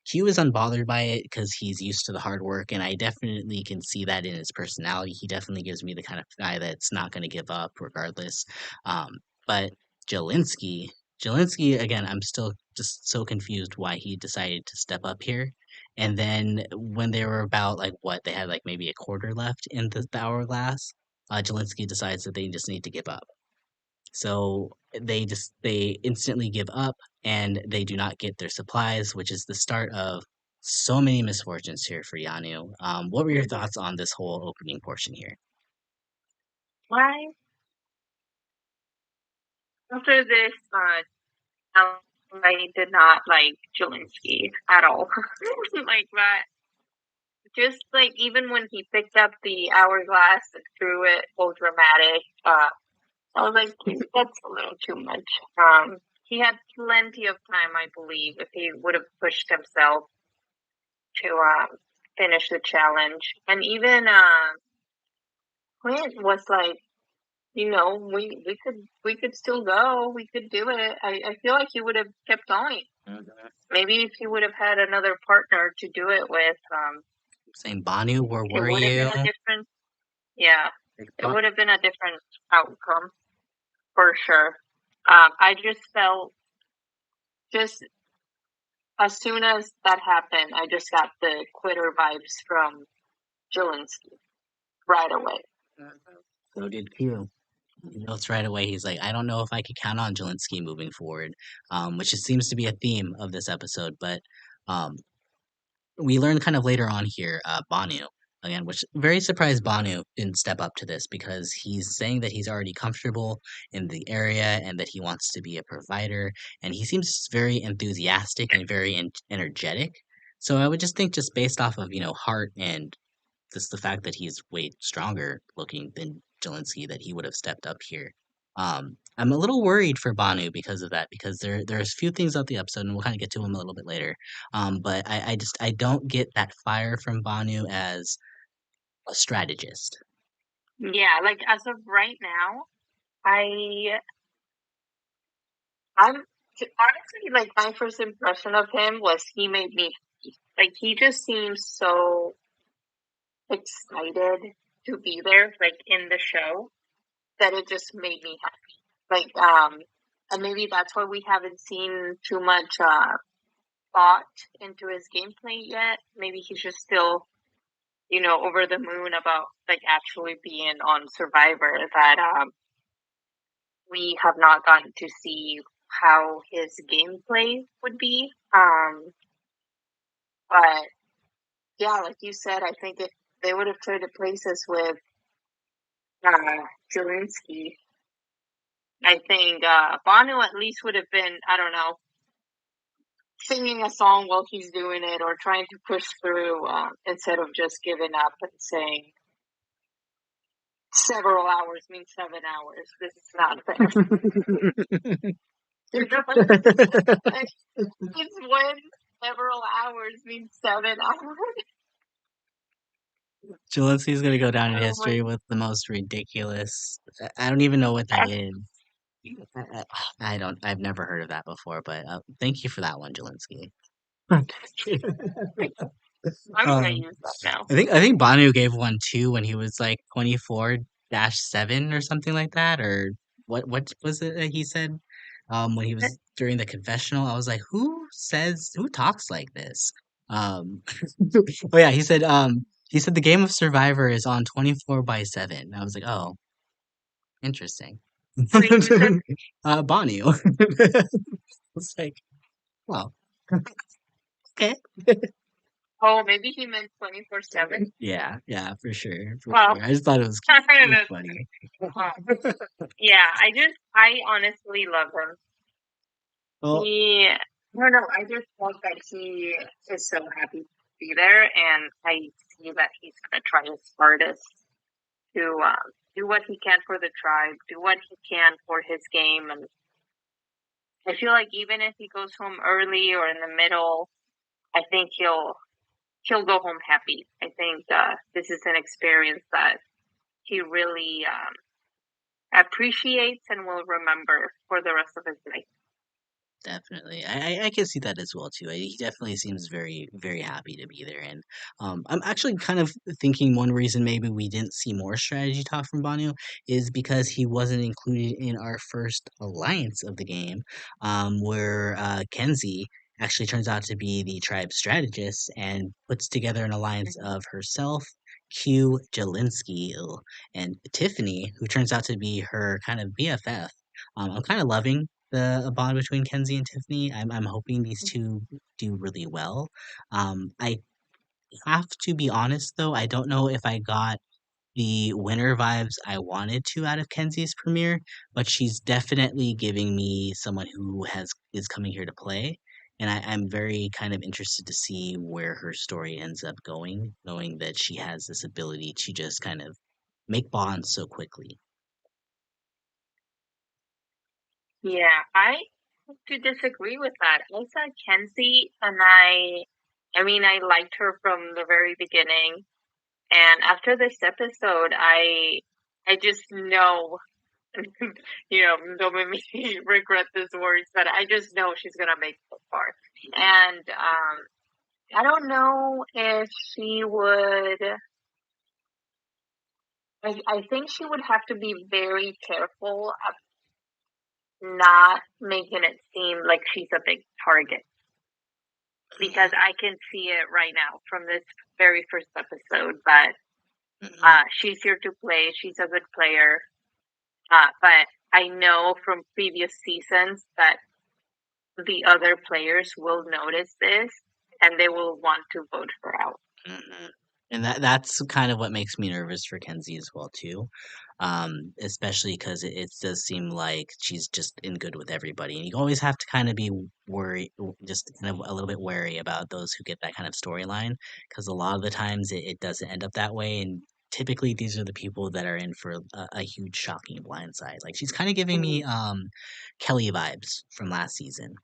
S1: Q is unbothered by it because he's used to the hard work, and I definitely can see that in his personality. He definitely gives me the kind of guy that's not going to give up regardless. But Jelinski, Jelinski, again, I'm still just so confused why he decided to step up here. And then when they were about like what they had like maybe a quarter left in the hourglass, Jelinski decides that they just need to give up. So they instantly give up and they do not get their supplies, which is the start of so many misfortunes here for Yanu. What were your thoughts on this whole opening portion here?
S2: Why? After this, I did not like Jelinski at all. Like that. Just like even when he picked up the hourglass and threw it all dramatic, I was like, that's a little too much. He had plenty of time, I believe, if he would have pushed himself to finish the challenge. And even Clint was like, we could still go, we could do it. I feel like he would have kept going. Maybe if he would have had another partner to do it with,
S1: Saying Banu, where
S2: it
S1: were
S2: would have
S1: you?
S2: been a different. Yeah,
S1: Like,
S2: it would have been a different outcome for sure. I just felt just as soon as that happened, I just got the quitter vibes from Jelinski right away.
S1: So did Q. He notes right away. He's like, I don't know if I could count on Jelinski moving forward, which just seems to be a theme of this episode. But um, we learned kind of later on here, Banu again, which very surprised Banu didn't step up to this because he's saying that he's already comfortable in the area and that he wants to be a provider, and he seems very enthusiastic and very energetic. So I would just think, just based off of heart and just the fact that he's way stronger looking than Jelinski, that he would have stepped up here. I'm a little worried for Banu because of that, because there's a few things about the episode, and we'll kind of get to them a little bit later. But I don't get that fire from Banu as a strategist.
S2: Yeah, like as of right now, I I'm honestly like my first impression of him was he made me like he just seems so excited to be there, like in the show, that it just made me happy. Like and maybe that's why we haven't seen too much thought into his gameplay yet. Maybe he's just still, over the moon about like actually being on Survivor, that we have not gotten to see how his gameplay would be. But yeah, like you said, I think if they would have traded places with Jelinski, I think Banu at least would have been, I don't know, singing a song while he's doing it or trying to push through instead of just giving up and saying several hours means 7 hours. This is not fair. It's when several hours means 7 hours.
S1: Jealousy gonna go down in
S2: Oh my
S1: history with the most ridiculous. I don't even know what that
S2: God.
S1: is. I don't. I've never heard of that before, but thank you for that one, Jelinski.
S2: I'm gonna
S1: um,
S2: use that now.
S1: I think Banu gave one too when he was like 24-7 or something like that, or what was it that he said? When he was during the confessional, I was like, who talks like this? Um, oh yeah, he said the game of Survivor is on 24/7. I was like, oh, interesting.
S2: Wait, who said?
S1: Banu. It's like, oh, okay.
S2: Oh, maybe he meant 24/7.
S1: Yeah, yeah, for sure, for
S2: Well,
S1: sure. I just thought it was funny.
S2: yeah, I honestly love him.
S1: Well,
S2: I don't know. I just thought that he is so happy to be there, and I see that he's gonna try his hardest to do what he can for the tribe, do what he can for his game, and I feel like even if he goes home early or in the middle, I think he'll go home happy. I think this is an experience that he really appreciates and will remember for the rest of his life.
S1: definitely. I can see that as well too. He definitely seems very, very happy to be there. And I'm actually kind of thinking one reason maybe we didn't see more strategy talk from Banu is because he wasn't included in our first alliance of the game, where Kenzie actually turns out to be the tribe strategist and puts together an alliance of herself, Q, Jelinski, and Tiffany, who turns out to be her kind of BFF. I'm kind of loving the bond between Kenzie and Tiffany. I'm hoping these two do really well. I have to be honest though, I don't know if I got the winner vibes I wanted to out of Kenzie's premiere, but she's definitely giving me someone who has is coming here to play. And I'm very kind of interested to see where her story ends up going, knowing that she has this ability to just kind of make bonds so quickly.
S2: Yeah, I have to disagree with that. I saw Kenzie, and I mean, I liked her from the very beginning. And after this episode, I just know, don't make me regret these words, but I just know she's gonna make it far. And I don't know if she would. I think she would have to be very careful of not making it seem like she's a big target because I can see it right now from this very first episode that she's here to play. She's a good player. But I know from previous seasons that the other players will notice this and they will want to vote her out.
S1: Mhm. And that's kind of what makes me nervous for Kenzie as well too. Especially because it does seem like she's just in good with everybody, and you always have to kind of be just kind of a little bit wary about those who get that kind of storyline, because a lot of the times it doesn't end up that way, and typically these are the people that are in for a huge shocking blindside. Like she's kind of giving me Kelly vibes from last season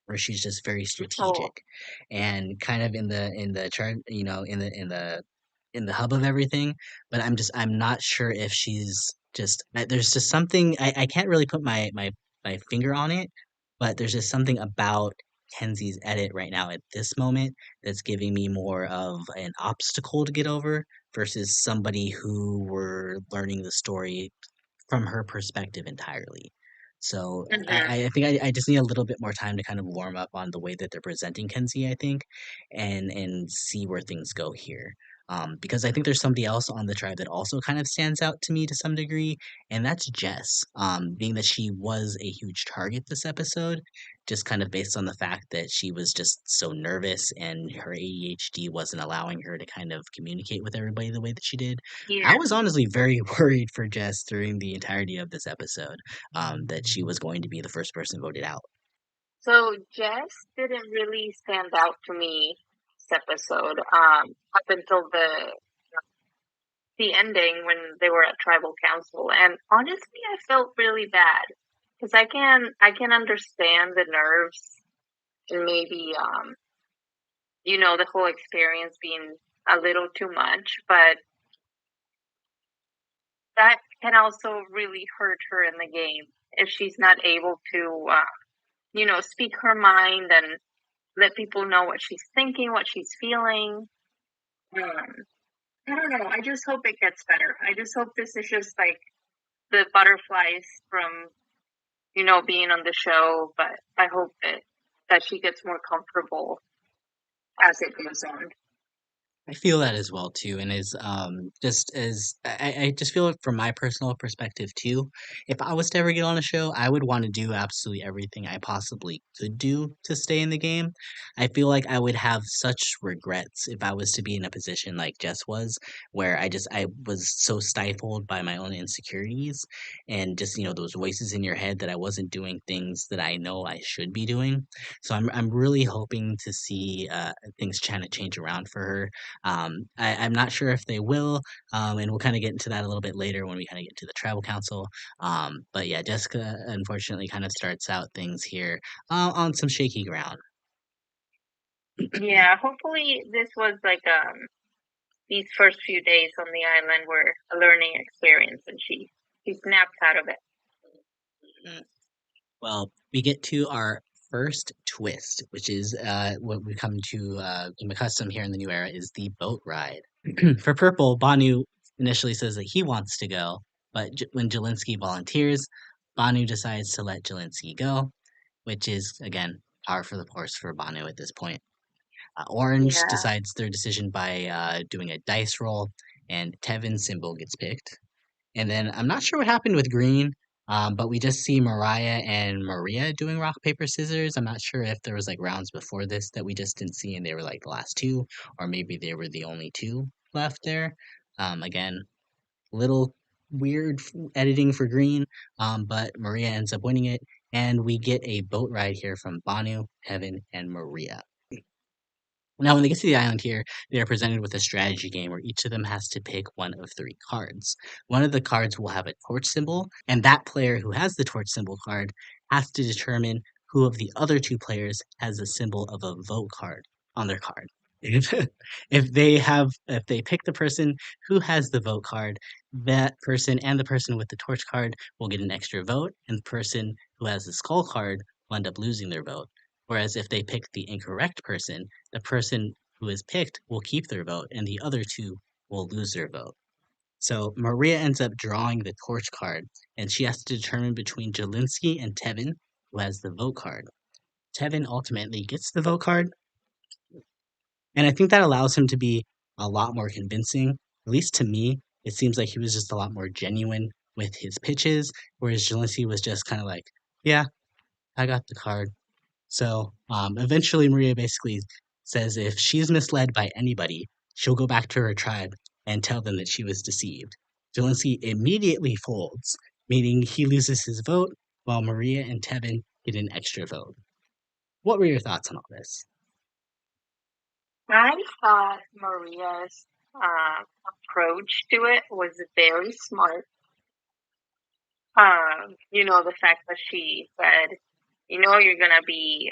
S1: where she's just very
S2: Oh,
S1: strategic and kind of in the chart, in the hub of everything. But I'm not sure if she's just there's just something I can't really put my finger on it, but there's just something about Kenzie's edit right now at this moment that's giving me more of an obstacle to get over versus somebody who we're learning the story from her perspective entirely. So
S2: mhm.
S1: I think I just need a little bit more time to kind of warm up on the way that they're presenting Kenzie, I think, and see where things go here. Because I think there's somebody else on the tribe that also kind of stands out to me to some degree, and that's Jess. Being that she was a huge target this episode, just kind of based on the fact that she was just so nervous and her ADHD wasn't allowing her to kind of communicate with everybody the way that she did. I
S2: Yeah.
S1: was honestly very worried for Jess during the entirety of this episode, that she was going to be the first person voted out.
S2: So Jess didn't really stand out to me this episode. Up until the ending when they were at tribal council, and honestly, I felt really bad because I can understand the nerves and maybe the whole experience being a little too much, but that can also really hurt her in the game if she's not able to speak her mind and let people know what she's thinking, what she's feeling. Um, I don't know. I just hope it gets better. I just hope this is just like the butterflies from being on the show, but I hope that she gets more comfortable as it goes on.
S1: I feel that as well too, and is just as I just feel it from my personal perspective too. If I was to ever get on a show, I would want to do absolutely everything I possibly could do to stay in the game. I feel like I would have such regrets if I was to be in a position like Jess was, where I was so stifled by my own insecurities and just those voices in your head that I wasn't doing things that I know I should be doing. So I'm really hoping to see things trying to change around for her. I'm not sure if they will, and we'll kind of get into that a little bit later when we kind of get to the tribal council. But yeah, Jessica unfortunately kind of starts out things here on some shaky ground.
S2: Yeah, hopefully this was like these first few days on the island were a learning experience and she snapped out of it.
S1: Mm. Well, we get to our first twist, which is what we come to become accustomed here in the new era, is the boat ride. For Purple, Banu initially says that he wants to go, but when Jelinski volunteers, Banu decides to let Jelinski go, which is, again, par for the course for Banu at this point. Orange
S2: Yeah.
S1: decides their decision by doing a dice roll, and Tevin's symbol gets picked. And then I'm not sure what happened with Green, but we just see Mariah and Maria doing rock, paper, scissors. I'm not sure if there was like rounds before this that we just didn't see and they were like the last two, or maybe they were the only two left there. Again, little weird editing for Green, but Maria ends up winning it, and we get a boat ride here from Banu, Heaven, and Maria. Now, when they get to the island here, they are presented with a strategy game where each of them has to pick one of three cards. One of the cards will have a torch symbol, and that player who has the torch symbol card has to determine who of the other two players has a symbol of a vote card on their card. If, if they pick the person who has the vote card, that person and the person with the torch card will get an extra vote, and the person who has the skull card will end up losing their vote. Whereas if they pick the incorrect person, the person who is picked will keep their vote and the other two will lose their vote. So Maria ends up drawing the torch card and she has to determine between Jelinski and Tevin, who has the vote card. Tevin ultimately gets the vote card, and I think that allows him to be a lot more convincing. At least to me, it seems like he was just a lot more genuine with his pitches, whereas Jelinski was just kind of like, yeah, I got the card. So eventually, Maria basically says if she's misled by anybody, she'll go back to her tribe and tell them that she was deceived. Zelensky immediately folds, meaning he loses his vote, while Maria and Tevin get an extra vote. What were your thoughts on all this?
S2: I thought Maria's approach to it was very smart. The fact that she said, you're going to be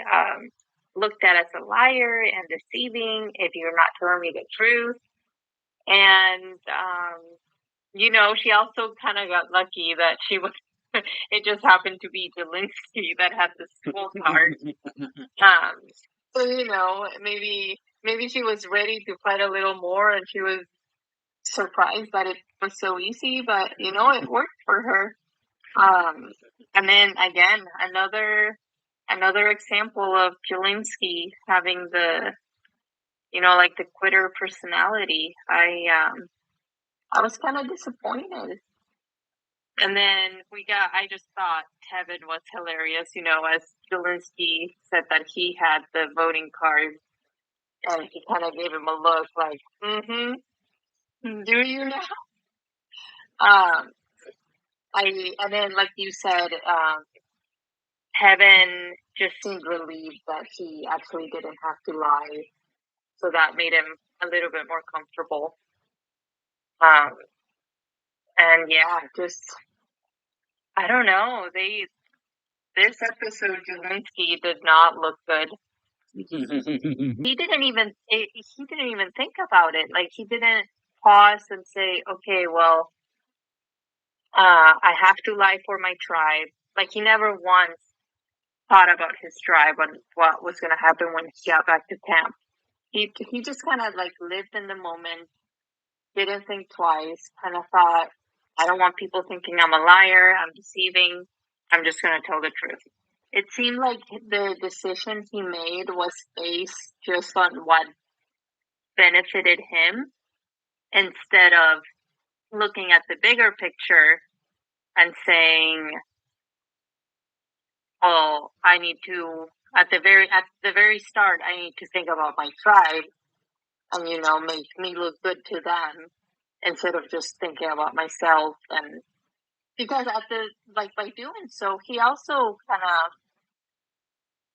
S2: looked at as a liar and deceiving if you're not telling me the truth. And, she also kind of got lucky that she was, it just happened to be Jelinski that had the school card. So, maybe she was ready to fight a little more and she was surprised that it was so easy, but, it worked for her. And then again, another example of Jelinski having the like the quitter personality. I was kind of disappointed. And then I just thought Tevin was hilarious, as Jelinski said that he had the voting card and he kind of gave him a look like, do you now? And then like you said, Heaven just seemed relieved that he actually didn't have to lie. So that made him a little bit more comfortable. And yeah, just, I don't know. This episode, Zelensky did not look good. He didn't even think about it. Like, he didn't pause and say, okay, well, I have to lie for my tribe. Like, he never once thought about his tribe and what was going to happen when he got back to camp. He just kind of like lived in the moment, didn't think twice, kind of thought, I don't want people thinking I'm a liar, I'm deceiving, I'm just going to tell the truth. It seemed like the decision he made was based just on what benefited him instead of looking at the bigger picture and saying, oh, I need to, at the very start, I need to think about my tribe and, make me look good to them instead of just thinking about myself. And because by doing so, he also kind of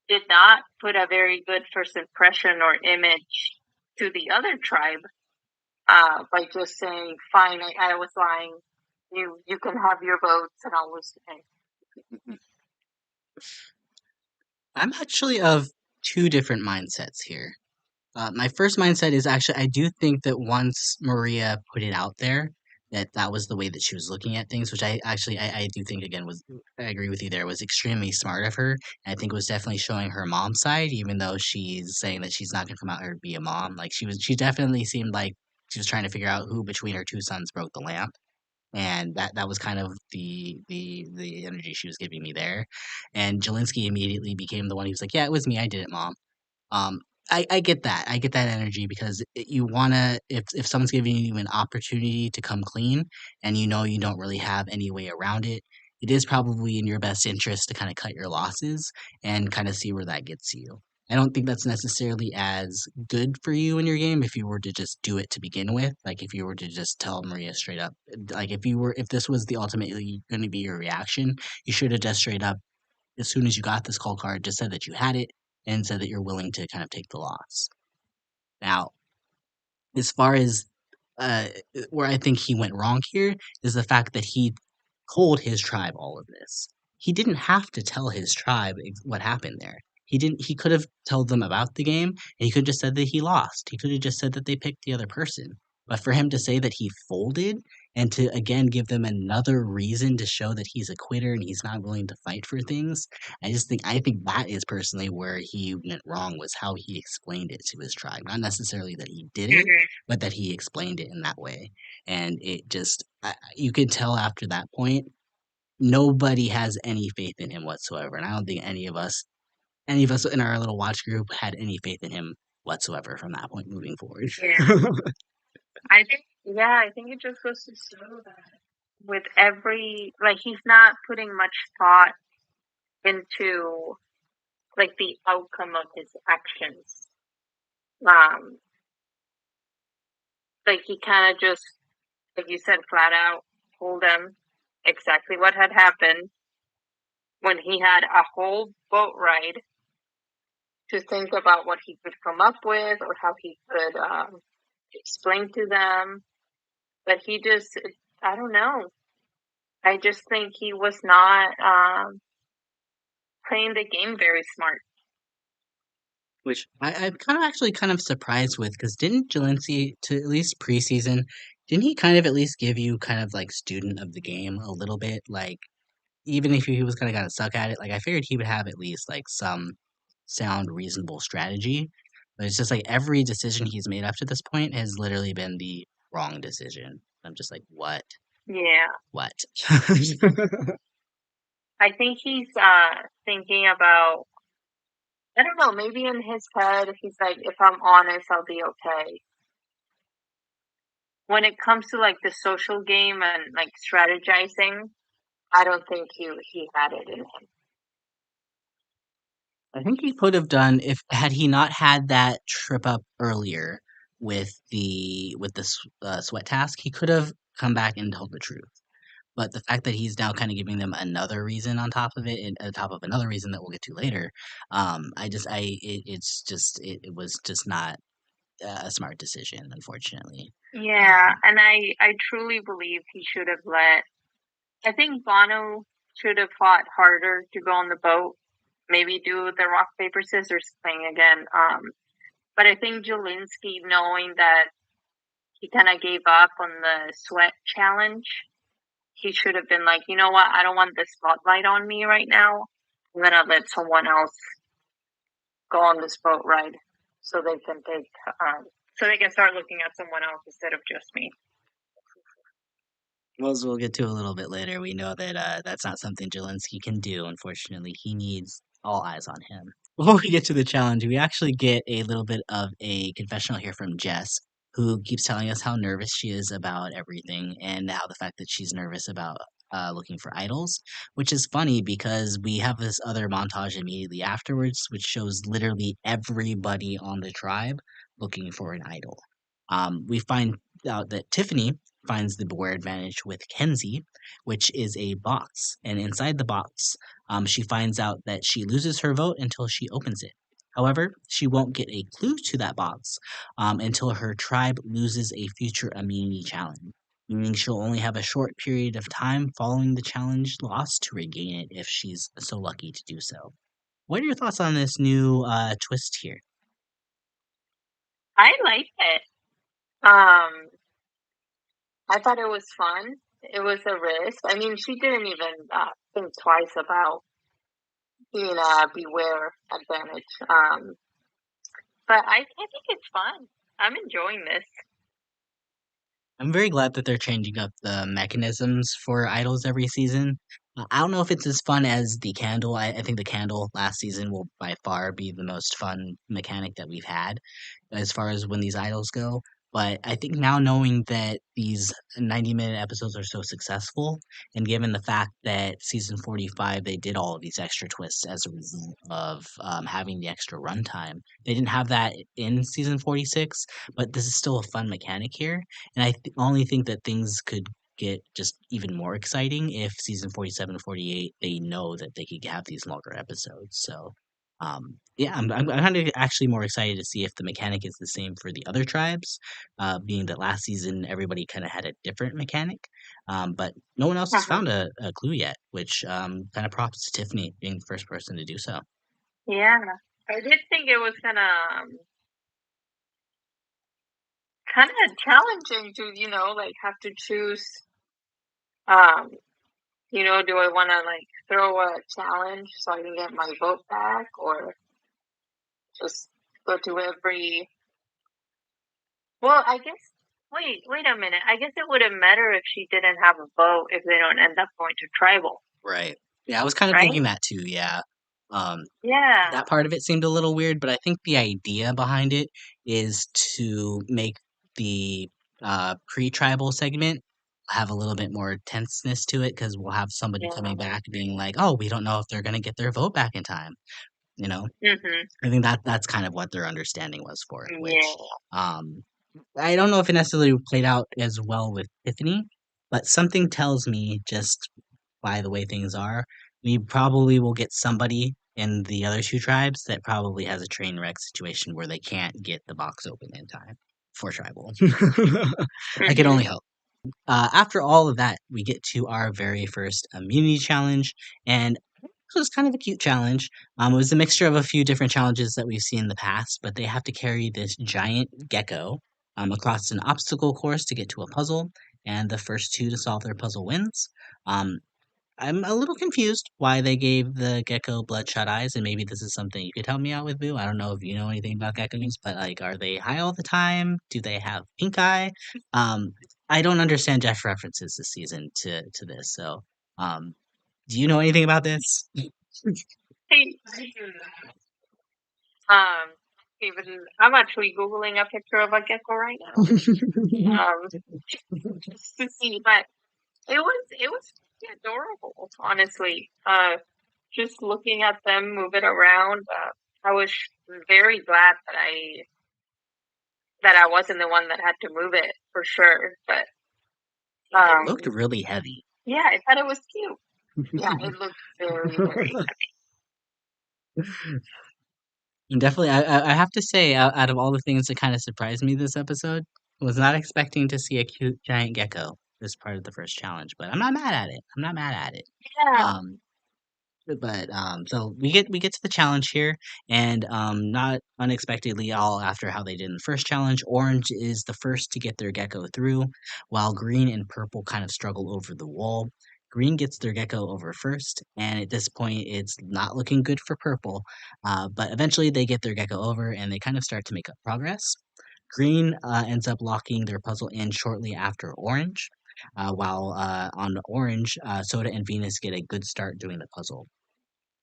S2: did not put a very good first impression or image to the other tribe, by just saying, fine, I was lying. You can have your votes and I'll listen.
S1: I'm actually of two different mindsets here. My first mindset is actually I do think that once Maria put it out there that that was the way that she was looking at things, which I do think again was I agree with you there was extremely smart of her. And I think it was definitely showing her mom side, even though she's saying that she's not gonna come out here to be a mom. Like she definitely seemed like she was trying to figure out who between her two sons broke the lamp. And that was kind of the energy she was giving me there. And Jelinski immediately became the one who was like, "Yeah, it was me. I did it, mom." Um, I get that. I get that energy because you wanna if someone's giving you an opportunity to come clean and you know you don't really have any way around it, it is probably in your best interest to kind of cut your losses and kind of see where that gets you. I don't think that's necessarily as good for you in your game if you were to just do it to begin with. Like if you were to just tell Maria straight up, like if this was the ultimately going to be your reaction, you should have just straight up as soon as you got this call card, just said that you had it and said that you're willing to kind of take the loss. Now, as far as uh, where I think he went wrong here is the fact that he told his tribe all of this. He didn't have to tell his tribe what happened there. He didn't. He could have told them about the game, and he could have just said that he lost. He could have just said that they picked the other person. But for him to say that he folded and to again give them another reason to show that he's a quitter and he's not willing to fight for things, I think that is personally where he went wrong was how he explained it to his tribe. Not necessarily that he did it, but that he explained it in that way. And it just, you could tell after that point, nobody has any faith in him whatsoever. And I don't think any of us in our little watch group had any faith in him whatsoever from that point moving forward.
S2: Yeah. I think it just goes to show that with he's not putting much thought into, like, the outcome of his actions. Like, he kind of just, like you said, flat out told them exactly what had happened when he had a whole boat ride to think about what he could come up with or how he could explain to them. But he just, I don't know. I just think he was not playing the game very smart.
S1: Which I'm kind of actually kind of surprised with because didn't Jelinski, to at least preseason, didn't he kind of at least give you kind of like student of the game a little bit? Like, even if he was kind of suck at it, like I figured he would have at least like some sound, reasonable strategy. But it's just like every decision he's made up to this point has literally been the wrong decision. I'm just like, what?
S2: Yeah.
S1: What?
S2: I think he's thinking about, I don't know, maybe in his head, he's like, if I'm honest, I'll be okay. When it comes to like the social game and like strategizing, I don't think he had it in him.
S1: I think he could have done if had he not had that trip up earlier with the sweat task, he could have come back and told the truth. But the fact that he's now kind of giving them another reason on top of it, and on top of another reason that we'll get to later, it was just not a smart decision, unfortunately.
S2: Yeah, and I truly believe he should have I think Bono should have fought harder to go on the boat, maybe do the rock, paper, scissors thing again. But I think Jelinski, knowing that he kind of gave up on the sweat challenge, he should have been like, you know what, I don't want the spotlight on me right now. I'm going to let someone else go on this boat ride so they can so they can start looking at someone else instead of just me.
S1: Well, as we'll get to a little bit later, we know that that's not something Jelinski can do. Unfortunately, he needs all eyes on him. Before we get to the challenge, we actually get a little bit of a confessional here from Jess, who keeps telling us how nervous she is about everything and how the fact that she's nervous about looking for idols, which is funny because we have this other montage immediately afterwards, which shows literally everybody on the tribe looking for an idol. We find out that Tiffany finds the Beware Advantage with Kenzie, which is a box. And inside the box, she finds out that she loses her vote until she opens it. However, she won't get a clue to that box until her tribe loses a future immunity challenge, meaning she'll only have a short period of time following the challenge loss to regain it if she's so lucky to do so. What are your thoughts on this new twist here?
S2: I like it. I thought it was fun. It was a risk. I mean, she didn't even think twice about being a beware advantage. But I think it's fun. I'm enjoying this.
S1: I'm very glad that they're changing up the mechanisms for idols every season. I don't know if it's as fun as the candle. I think the candle last season will by far be the most fun mechanic that we've had as far as when these idols go. But I think now knowing that these 90-minute episodes are so successful, and given the fact that season 45 they did all of these extra twists as a result of having the extra runtime, they didn't have that in season 46. But this is still a fun mechanic here, and only think that things could get just even more exciting if season 47 and 48 they know that they could have these longer episodes. So yeah, I'm kind of actually more excited to see if the mechanic is the same for the other tribes, being that last season everybody kind of had a different mechanic, but no one else has
S2: Uh-huh.
S1: found a clue yet, which kind of props to Tiffany being the first person to do so.
S2: Yeah, I did think it was kind of challenging to like have to choose. Um, do I want to like throw a challenge so I can get my vote back, or just go to every? Well, I guess. Wait a minute. I guess it wouldn't matter if she didn't have a vote if they don't end up going to tribal,
S1: Right. Yeah, I was kind of
S2: right?
S1: thinking that too. Yeah. Um,
S2: Yeah.
S1: that part of it seemed a little weird, but I think the idea behind it is to make the pre-tribal segment have a little bit more tenseness to it because we'll have somebody
S2: Yeah.
S1: coming back being like, "Oh, we don't know if they're going to get their vote back in time." You know,
S2: Mhm.
S1: I think that's kind of what their understanding was for it, which
S2: Yeah.
S1: um, I don't know if it necessarily played out as well with Tiffany, but something tells me just by the way things are, we probably will get somebody in the other two tribes that probably has a train wreck situation where they can't get the box open in time for tribal. I can
S2: Mhm.
S1: only hope. After all of that, we get to our very first immunity challenge, and this was kind of a cute challenge. It was a mixture of a few different challenges that we've seen in the past, but they have to carry this giant gecko across an obstacle course to get to a puzzle, and the first two to solve their puzzle wins. Um, I'm a little confused why they gave the gecko bloodshot eyes, and maybe this is something you could help me out with, Boo. I don't know if you know anything about geckos, but like, are they high all the time? Do they have pink eye? Um, I don't understand Jeff references this season to this, so um, do you know anything about this?
S2: Hey, um, even I'm actually googling a picture of a gecko right now. Just to see, but it was adorable, honestly. Just looking at them move it around, I was very glad that I wasn't the one that had to move it for sure. But
S1: It
S2: um,
S1: looked really heavy.
S2: Yeah, I thought it was cute. Yeah, it looked very, very
S1: And definitely, I have to say, out of all the things that kind of surprised me this episode, was not expecting to see a cute giant gecko as part of the first challenge. But I'm not mad at it. I'm not mad at it.
S2: yeah.
S1: Um, but so we get to the challenge here, and not unexpectedly, all after how they did in the first challenge, orange is the first to get their gecko through, while green and purple kind of struggle over the wall. Green gets their gecko over first, and at this point, it's not looking good for purple. But eventually, they get their gecko over, and they kind of start to make up progress. Green ends up locking their puzzle in shortly after orange, while on orange, Soda and Venus get a good start doing the puzzle.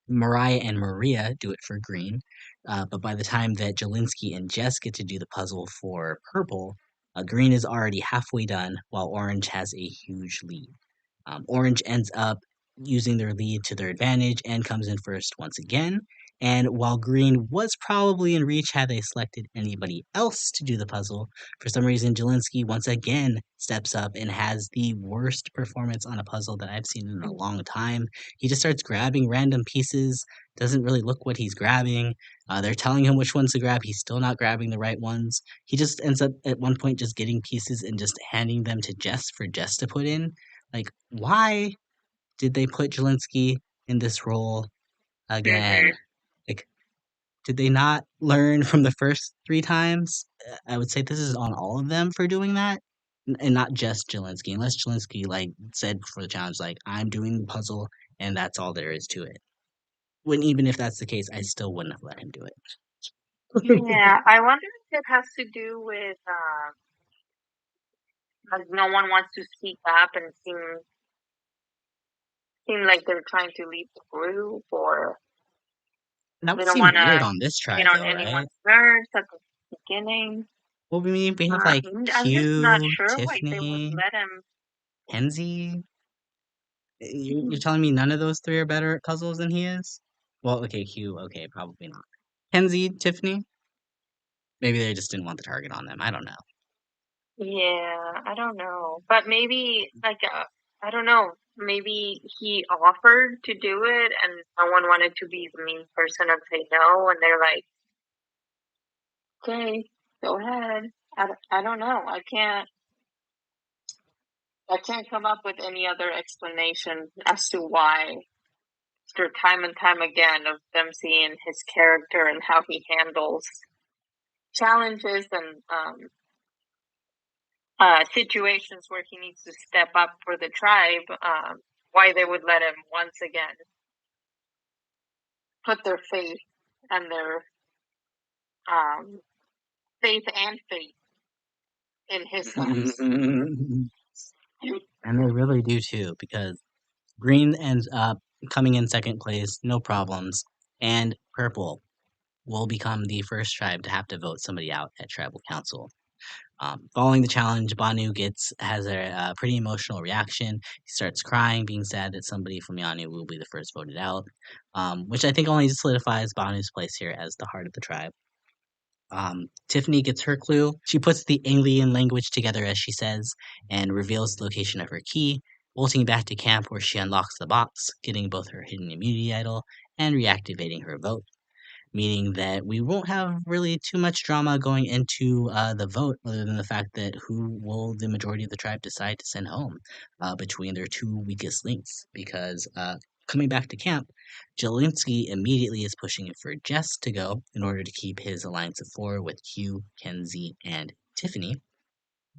S1: Mariah and Maria do it for green, but by the time that Jelinski and Jess get to do the puzzle for purple, green is already halfway done, while orange has a huge lead. Orange ends up using their lead to their advantage and comes in first once again. And while Green was probably in reach had they selected anybody else to do the puzzle, for some reason Jelinski once again steps up and has the worst performance on a puzzle that I've seen in a long time. He just starts grabbing random pieces, doesn't really look what he's grabbing. They're telling him which ones to grab. He's still not grabbing the right ones. He just ends up at one point just getting pieces and just handing them to Jess for Jess to put in. Like, why did they put Jelinski in this role again?
S2: Mhm.
S1: Like, did they not learn from the first three times? I would say this is on all of them for doing that, and not just Jelinski. Unless Jelinski like said before the challenge, like I'm doing the puzzle, and that's all there is to it. When even if that's the case, I still wouldn't have let him do it.
S2: Yeah, I wonder if it has to do with like no one wants to speak up and seem like they're trying to lead the group, or
S1: That
S2: they
S1: would
S2: don't
S1: seem
S2: want
S1: weird
S2: to
S1: on this
S2: get
S1: tribe,
S2: on
S1: though, right?
S2: anyone's nerves at the beginning.
S1: Well, we have like
S2: I'm just not
S1: Q,
S2: sure why they would
S1: Tiffany,
S2: let him.
S1: Kenzie. You're telling me none of those three are better at puzzles than he is? Well, okay, Hugh, okay, probably not. Kenzie, Tiffany, maybe they just didn't want the target on them. I don't know.
S2: Yeah, I don't know, but maybe like I don't know. Maybe he offered to do it, and no one wanted to be the mean person and say no, and they're like, "Okay, go ahead." I don't know. I can't come up with any other explanation as to why, after time and time again of them seeing his character and how he handles challenges and situations where he needs to step up for the tribe, why they would let him once again put their faith and their um, faith and faith in his hands.
S1: And they really do too, because green ends up coming in second place, no problems, and purple will become the first tribe to have to vote somebody out at tribal council. Following the challenge, Banu has a pretty emotional reaction. He starts crying, being sad that somebody from Yanu will be the first voted out, which I think only solidifies Banu's place here as the heart of the tribe. Tiffany gets her clue. She puts the alien language together, as she says, and reveals the location of her key, bolting back to camp where she unlocks the box, getting both her hidden immunity idol and reactivating her vote, meaning that we won't have really too much drama going into the vote, other than the fact that who will the majority of the tribe decide to send home between their two weakest links. Because coming back to camp, Jelinski immediately is pushing for Jess to go in order to keep his alliance of four with Q, Kenzie, and Tiffany,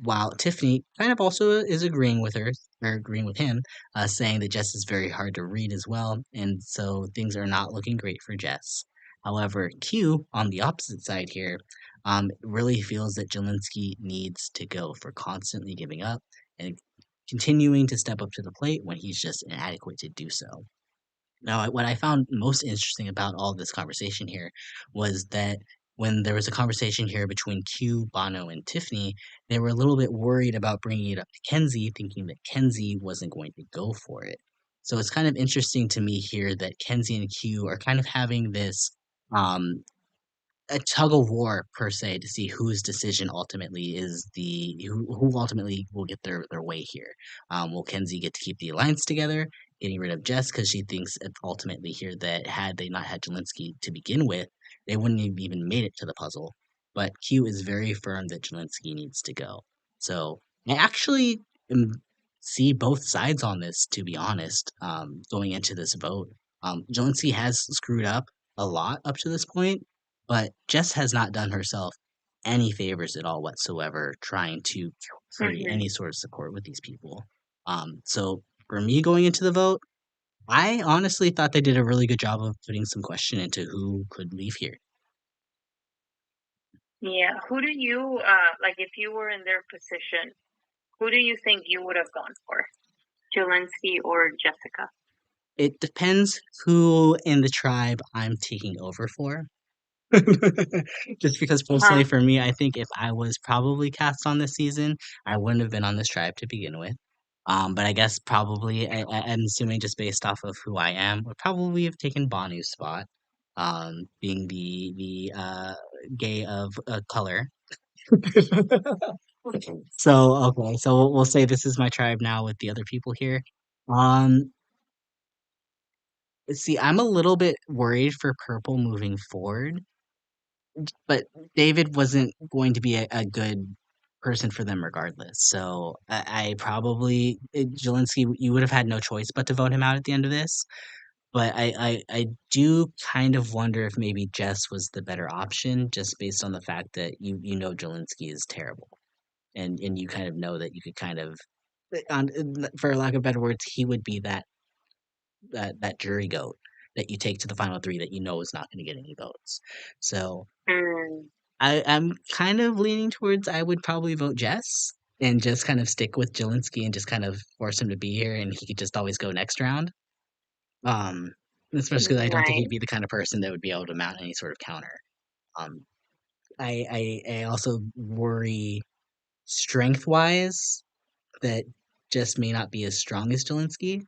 S1: while Tiffany kind of also is agreeing with her or agreeing with him, saying that Jess is very hard to read as well, and so things are not looking great for Jess. However, Q on the opposite side here, really feels that Jelinski needs to go for constantly giving up and continuing to step up to the plate when he's just inadequate to do so. Now, what I found most interesting about all this conversation here was that when there was a conversation here between Q, Bono, and Tiffany, they were a little bit worried about bringing it up to Kenzie, thinking that Kenzie wasn't going to go for it. So it's kind of interesting to me here that Kenzie and Q are kind of having this um, a tug of war per se to see whose decision ultimately is who ultimately will get their way here. Will Kenzie get to keep the alliance together, getting rid of Jess because she thinks it's ultimately here that had they not had Jelinski to begin with, they wouldn't have even made it to the puzzle. But Q is very firm that Jelinski needs to go. So I actually see both sides on this, to be honest, going into this vote. Jelinski has screwed up a lot up to this point, but Jess has not done herself any favors at all whatsoever trying to create
S2: Mm-hmm.
S1: any sort of support with these people. So for me going into the vote, I honestly thought they did a really good job of putting some question into who could leave here.
S2: Yeah. Who do you like if you were in their position? Who do you think you would have gone for, Jelinski or Jessica?
S1: It depends who in the tribe I'm taking over for. Just because personally
S2: Huh.
S1: for me, I think if I was probably cast on this season, I wouldn't have been on this tribe to begin with. But I guess probably I'm assuming just based off of who I am, would probably have taken Banu's spot, being the gay of color. So okay, so we'll say this is my tribe now with the other people here. Um, see, I'm a little bit worried for purple moving forward, but David wasn't going to be a good person for them regardless. So I probably Jelinski, you would have had no choice but to vote him out at the end of this. But I do kind of wonder if maybe Jess was the better option, just based on the fact that you know Jelinski is terrible, and you kind of know that you could kind of, on for lack of better words, he would be that jury goat that you take to the final three that you know is not going to get any votes. So
S2: Mm,
S1: I'm kind of leaning towards I would probably vote Jess and just kind of stick with Jelinski and just kind of force him to be here and he could just always go next round. Um, Especially because I don't think he'd
S2: right.
S1: be the kind of person that would be able to mount any sort of counter. Um, I also worry strength wise that just may not be as strong as Jelinski,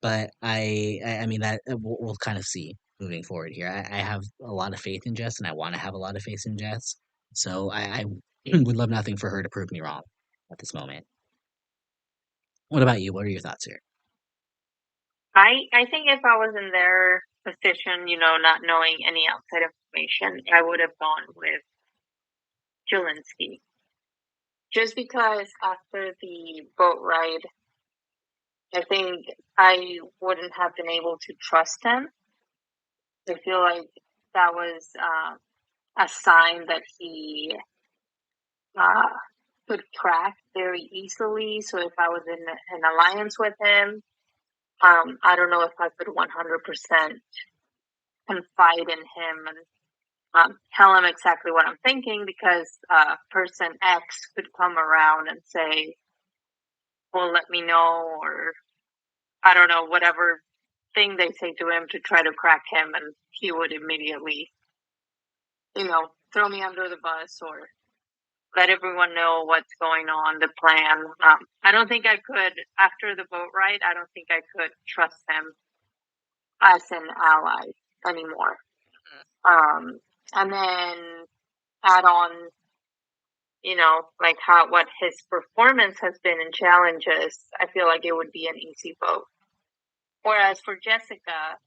S1: but I mean that we'll kind of see moving forward here. I have a lot of faith in Jess, and I want to have a lot of faith in Jess. So I would love nothing for her to prove me wrong at this moment. What about you? What are your thoughts here?
S2: I think if I was in their position, not knowing any outside information, I would have gone with Jelinski. Just because after the boat ride, I think I wouldn't have been able to trust him. I feel like that was a sign that he uh, could crack very easily. So if I was in an alliance with him, I don't know if I could 100% confide in him and tell him exactly what I'm thinking, because person X could come around and say, well, let me know, or I don't know, whatever thing they say to him to try to crack him, and he would immediately, throw me under the bus or let everyone know what's going on, the plan. I don't think I could, after the boat ride, I don't think I could trust him as an ally anymore. And then add on, like what his performance has been in challenges, I feel like it would be an easy vote. Whereas for Jessica,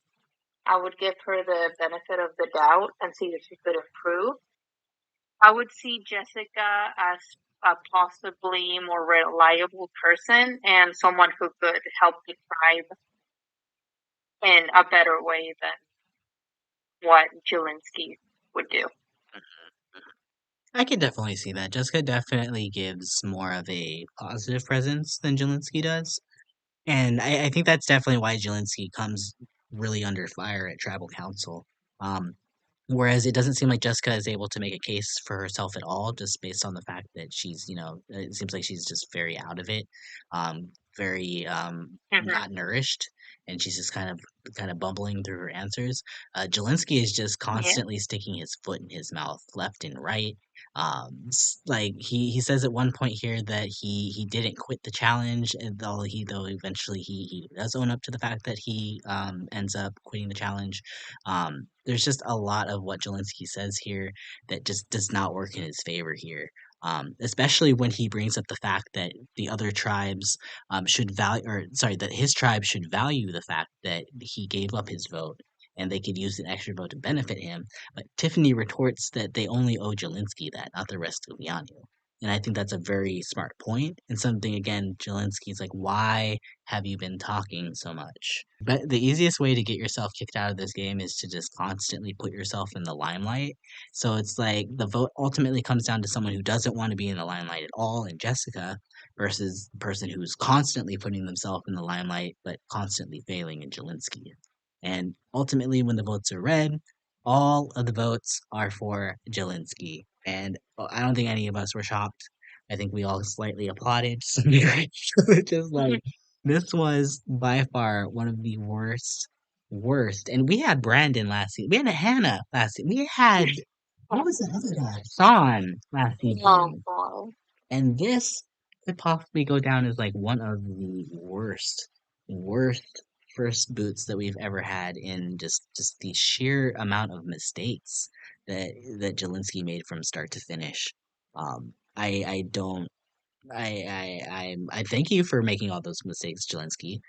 S2: I would give her the benefit of the doubt and see if she could improve. I would see Jessica as a possibly more reliable person and someone who could help the tribe in a better way than what Jelinski would do.
S1: I could definitely see that. Jessica definitely gives more of a positive presence than Jelinski does. And I think that's definitely why Jelinski comes really under fire at tribal council. Um, Whereas it doesn't seem like Jessica is able to make a case for herself at all, just based on the fact that she's, it seems like she's just very out of it, very
S2: Mm-hmm.
S1: not nourished, and she's just kind of bumbling through her answers. Jelinski is just
S2: Yeah.
S1: constantly sticking his foot in his mouth, left and right. Like he says at one point here that he didn't quit the challenge, and though eventually he does own up to the fact that he ends up quitting the challenge. There's just a lot of what Jelinski says here that just does not work in his favor here. Especially when he brings up the fact that the other tribes should value, or sorry, that his tribe should value the fact that he gave up his vote and they could use an extra vote to benefit him. But Tiffany retorts that they only owe Jelinski that, not the rest of Yanu. And I think that's a very smart point, and something, again, Jelinski's like, why have you been talking so much? But the easiest way to get yourself kicked out of this game is to just constantly put yourself in the limelight. So it's like the vote ultimately comes down to someone who doesn't want to be in the limelight at all, in Jessica, versus the person who's constantly putting themselves in the limelight but constantly failing in Jelinski. And ultimately, when the votes are read, all of the votes are for Jelinski. And I don't think any of us were shocked. I think we all slightly applauded to some degree. Just like, this was by far one of the worst. And we had Brandon last season. We had Hannah last season. We had, what was the other guy? Sean last
S2: Oh,
S1: season.
S2: God.
S1: And this could possibly go down as like one of the worst first boots that we've ever had, in just the sheer amount of mistakes that Jelinski made from start to finish. I don't I thank you for making all those mistakes, Jelinski.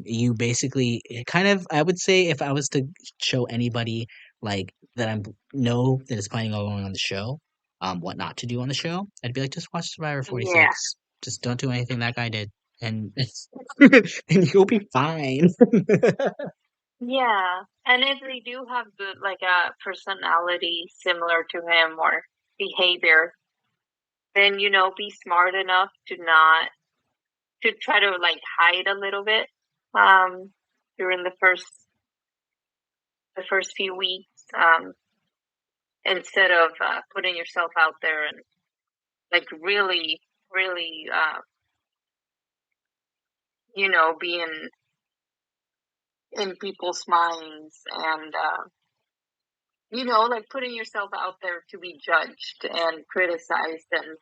S1: You basically kind of, I would say, if I was to show anybody like that I know that is planning on going on the show, what not to do on the show, I'd be like, just watch Survivor
S2: Yeah.
S1: 46. Just don't do anything that guy did, and and you'll be fine.
S2: Yeah. And if they do have good, like a personality similar to him or behavior, then, be smart enough to not, to try to like hide a little bit, during the first few weeks, instead of putting yourself out there and like really, really, being in people's minds and, like putting yourself out there to be judged and criticized. And,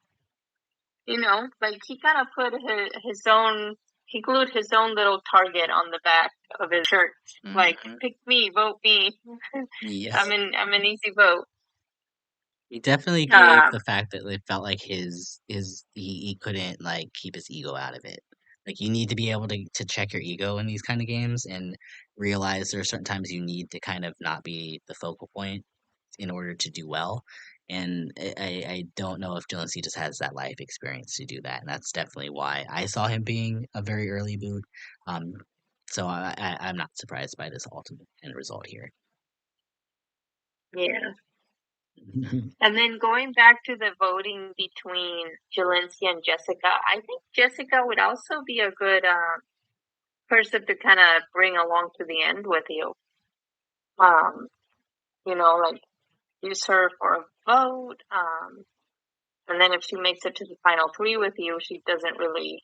S2: like he kind of put his own, he glued his own little target on the back of his shirt. Like, pick me, vote me.
S1: Yeah.
S2: I'm an easy vote.
S1: He definitely gave the fact that it felt like he couldn't like keep his ego out of it. Like, you need to be able to check your ego in these kind of games and realize there are certain times you need to kind of not be the focal point in order to do well. And I don't know if Jonesy just has that life experience to do that, and that's definitely why I saw him being a very early boot. Um, so I'm not surprised by this ultimate end result here.
S2: Yeah. And then going back to the voting between Jelinski and Jessica, I think Jessica would also be a good person to kind of bring along to the end with you. Like use her for a vote. And then if she makes it to the final three with you, she doesn't really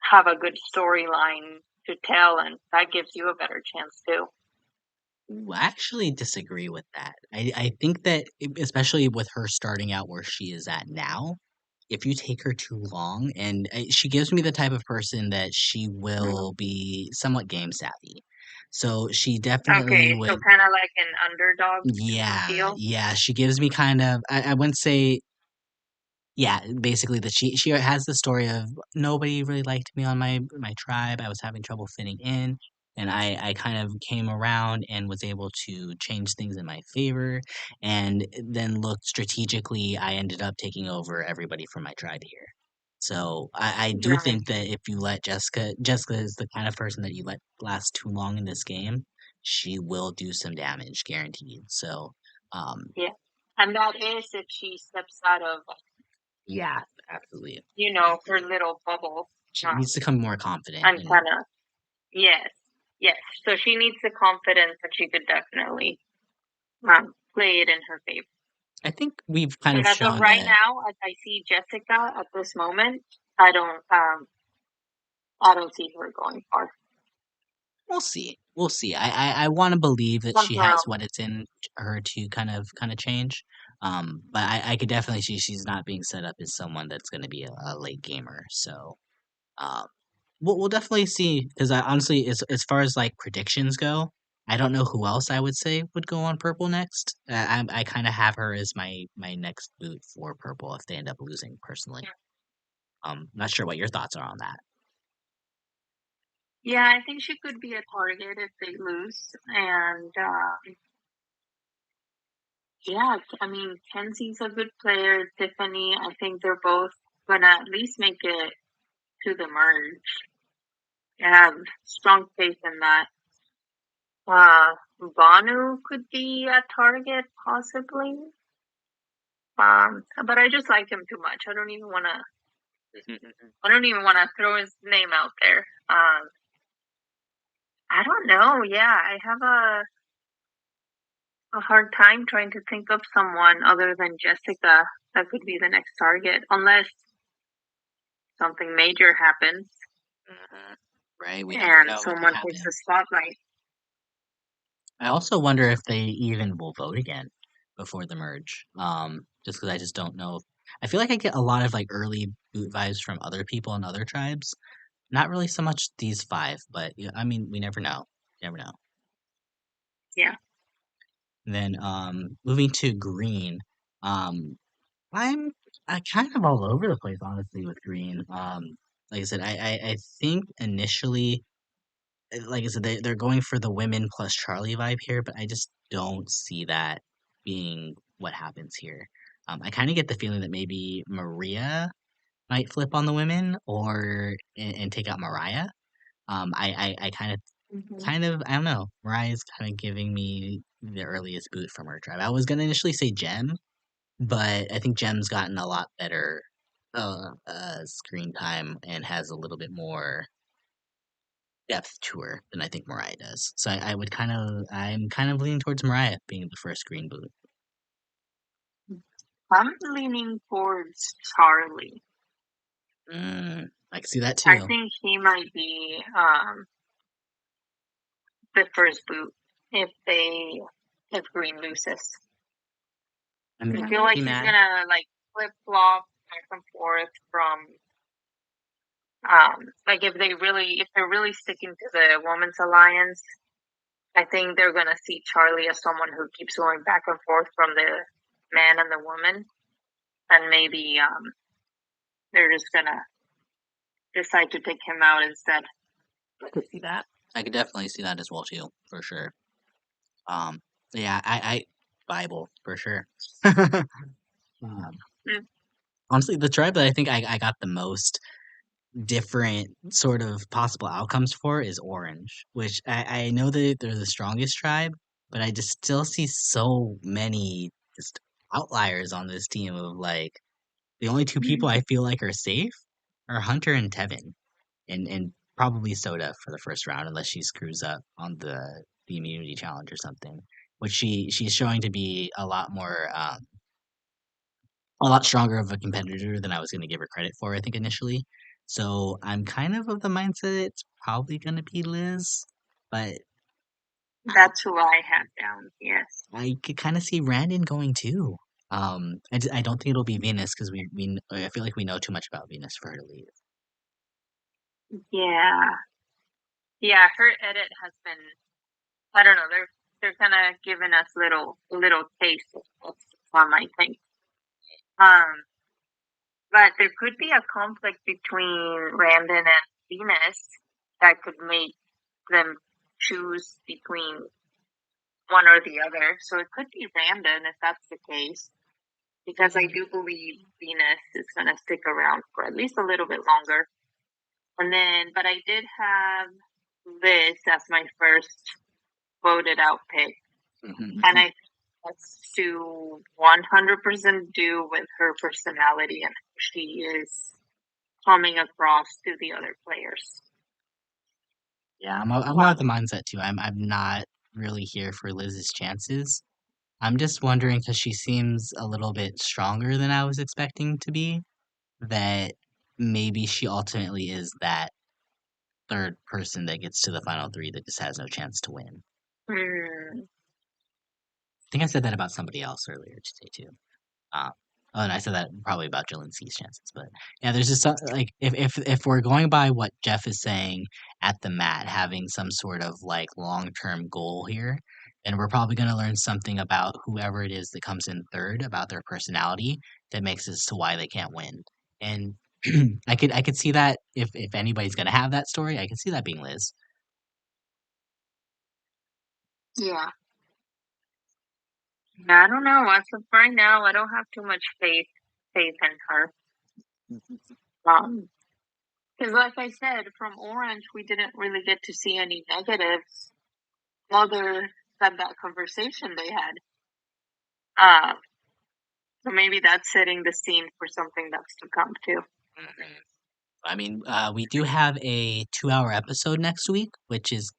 S2: have a good storyline to tell, and that gives you a better chance too.
S1: I actually disagree with that. I think that, especially with her starting out where she is at now, if you take her too long, and she gives me the type of person that she will be somewhat game savvy. So she definitely
S2: Okay, so
S1: would,
S2: kind of like an underdog
S1: yeah,
S2: feel.
S1: yeah, she gives me kind of, I wouldn't say, yeah, basically that she has the story of nobody really liked me on my tribe. I was having trouble fitting in, and I kind of came around and was able to change things in my favor. And then look, strategically, I ended up taking over everybody from my tribe here. So I do
S2: Right.
S1: think that if you let Jessica is the kind of person that you let last too long in this game, she will do some damage, guaranteed. So
S2: Yeah. And that is if she steps out of,
S1: yeah, absolutely.
S2: her little bubble.
S1: She needs to become more confident,
S2: And
S1: and
S2: kind of, yes, yes. So she needs the confidence that she could definitely play it in her favor.
S1: I think we've kind of
S2: But as of
S1: shown
S2: right
S1: that.
S2: now, as I see Jessica at this moment, I don't see her going far.
S1: We'll see. We'll see. I want to believe that she has
S2: Uh-huh.
S1: what it's in her to kind of change. But I could definitely see she's not being set up as someone that's going to be a late gamer. So um, we'll definitely see. Because I honestly, as far as like predictions go, I don't know who else I would say would go on purple next. I kind of have her as my next boot for purple if they end up losing. Personally, not sure what your thoughts are on that.
S2: Yeah, I think she could be a target if they lose. And yeah, I mean, Kenzie's a good player. Tiffany, I think they're both gonna at least make it to the merge. I have strong faith in that. Banu could be a target possibly. But I just like him too much. I don't even wanna throw his name out there. I don't know. Yeah, I have a hard time trying to think of someone other than Jessica that could be the next target, unless something major happens
S1: Right? We never
S2: and
S1: know what could
S2: someone takes
S1: happen.
S2: the spotlight.
S1: I also wonder if they even will vote again before the merge. Just because I just don't know. I feel like I get a lot of like early boot vibes from other people and other tribes. Not really so much these five, but yeah, I mean, we never know. You never know.
S2: Yeah.
S1: Then moving to green, um, I'm I kind of all over the place honestly with green. Like I said, I think initially like I said, they're going for the women plus Charlie vibe here, but I just don't see that being what happens here. I kind of get the feeling that maybe Maria might flip on the women or and take out Mariah. I
S2: Hmm.
S1: kind of I don't know. Mariah's kind of giving me the earliest boot from her tribe. I was gonna initially say Gem, but I think Gem's gotten a lot better screen time and has a little bit more depth to her than I think Mariah does. So I'm kind of leaning towards Mariah being the first green boot.
S2: I'm leaning towards Charlie.
S1: I can see that
S2: I
S1: too.
S2: think he might be the first boot if Green loses.
S1: I mean,
S2: I
S1: I
S2: feel
S1: wouldn't
S2: like
S1: be
S2: he's
S1: mad.
S2: gonna like flip flop back and forth from like if they're really sticking to the women's alliance, I think they're gonna see Charlie as someone who keeps going back and forth from the man and the woman, and maybe they're just gonna decide to take him out instead.
S1: I could see that. I could definitely see that as well too, for sure. Um, yeah, I Bible for sure. um,
S2: Mm.
S1: honestly, the tribe that I think I got the most different sort of possible outcomes for is orange, which I know that they're the strongest tribe, but I just still see so many just outliers on this team of like the only two people I feel like are safe are Hunter and Tevin, and probably Soda for the first round unless she screws up on the immunity challenge or something, which she's showing to be a lot stronger of a competitor than I was going to give her credit for, I think, initially. So I'm kind of the mindset it's probably going to be Liz, but I,
S2: That's who I had down. Yes.
S1: I could kind of see Brandon going too. I don't think it'll be Venus because I feel like we know too much about Venus for her to leave.
S2: Yeah. Yeah. Her edit has been. I don't know. They're kind of giving us little taste of some. I think. Um, but there could be a conflict between Randon and Venus that could make them choose between one or the other. So it could be Randon if that's the case, because I do believe Venus is going to stick around for at least a little bit longer. And then, but I did have Liz as my first voted out pick, and I think that's to 100% do with her personality and how she is coming across to the other players.
S1: Yeah, I'm
S2: Wow.
S1: not the mindset too. I'm not really here for Liz's chances. I'm just wondering because she seems a little bit stronger than I was expecting to be, that maybe she ultimately is that third person that gets to the final three that just has no chance to win.
S2: Hmm.
S1: I think I said that about somebody else earlier today too. Um, oh, and I said that probably about Jelinski's chances, but yeah, there's just like if we're going by what Jeff is saying at the mat, having some sort of like long term goal here, then we're probably going to learn something about whoever it is that comes in third about their personality that makes as to why they can't win. And I could see that if anybody's going to have that story, I could see that being Liz.
S2: Yeah. I don't know. As of right now, I don't have too much faith in her. Because like I said, from Orange, we didn't really get to see any negatives other than that conversation they had. So maybe that's setting the scene for something that's to come too.
S1: Mhm. I mean, we do have a 2 hour episode next week, which is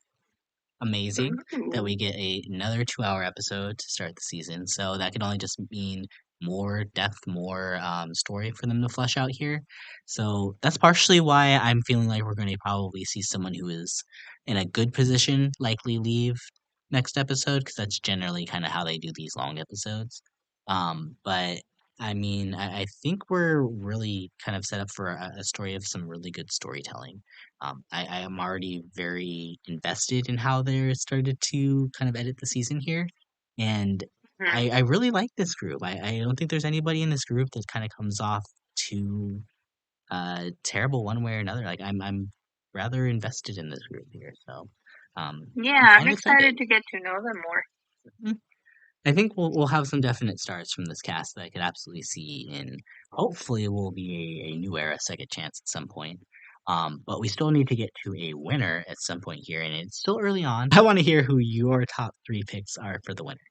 S1: amazing that we get another 2 hour episode to start the season. So that can only just mean more depth, more story for them to flesh out here. So that's partially why I'm feeling like we're going to probably see someone who is in a good position likely leave next episode because that's generally kind of how they do these long episodes. But I mean, I think we're really kind of set up for a story of some really good storytelling. I am already very invested in how they're started to kind of edit the season here. And I really like this group. I don't think there's anybody in this group that kind of comes off too terrible one way or another. Like I'm rather invested in this group here. So I'm
S2: Yeah, I'm
S1: kind of excited.
S2: excited to get to know them more.
S1: Mm. I think we'll have some definite stars from this cast that I could absolutely see in hopefully will be a new era second chance at some point. But we still need to get to a winner at some point here, and it's still early on. I want to hear who your top three picks are for the winner.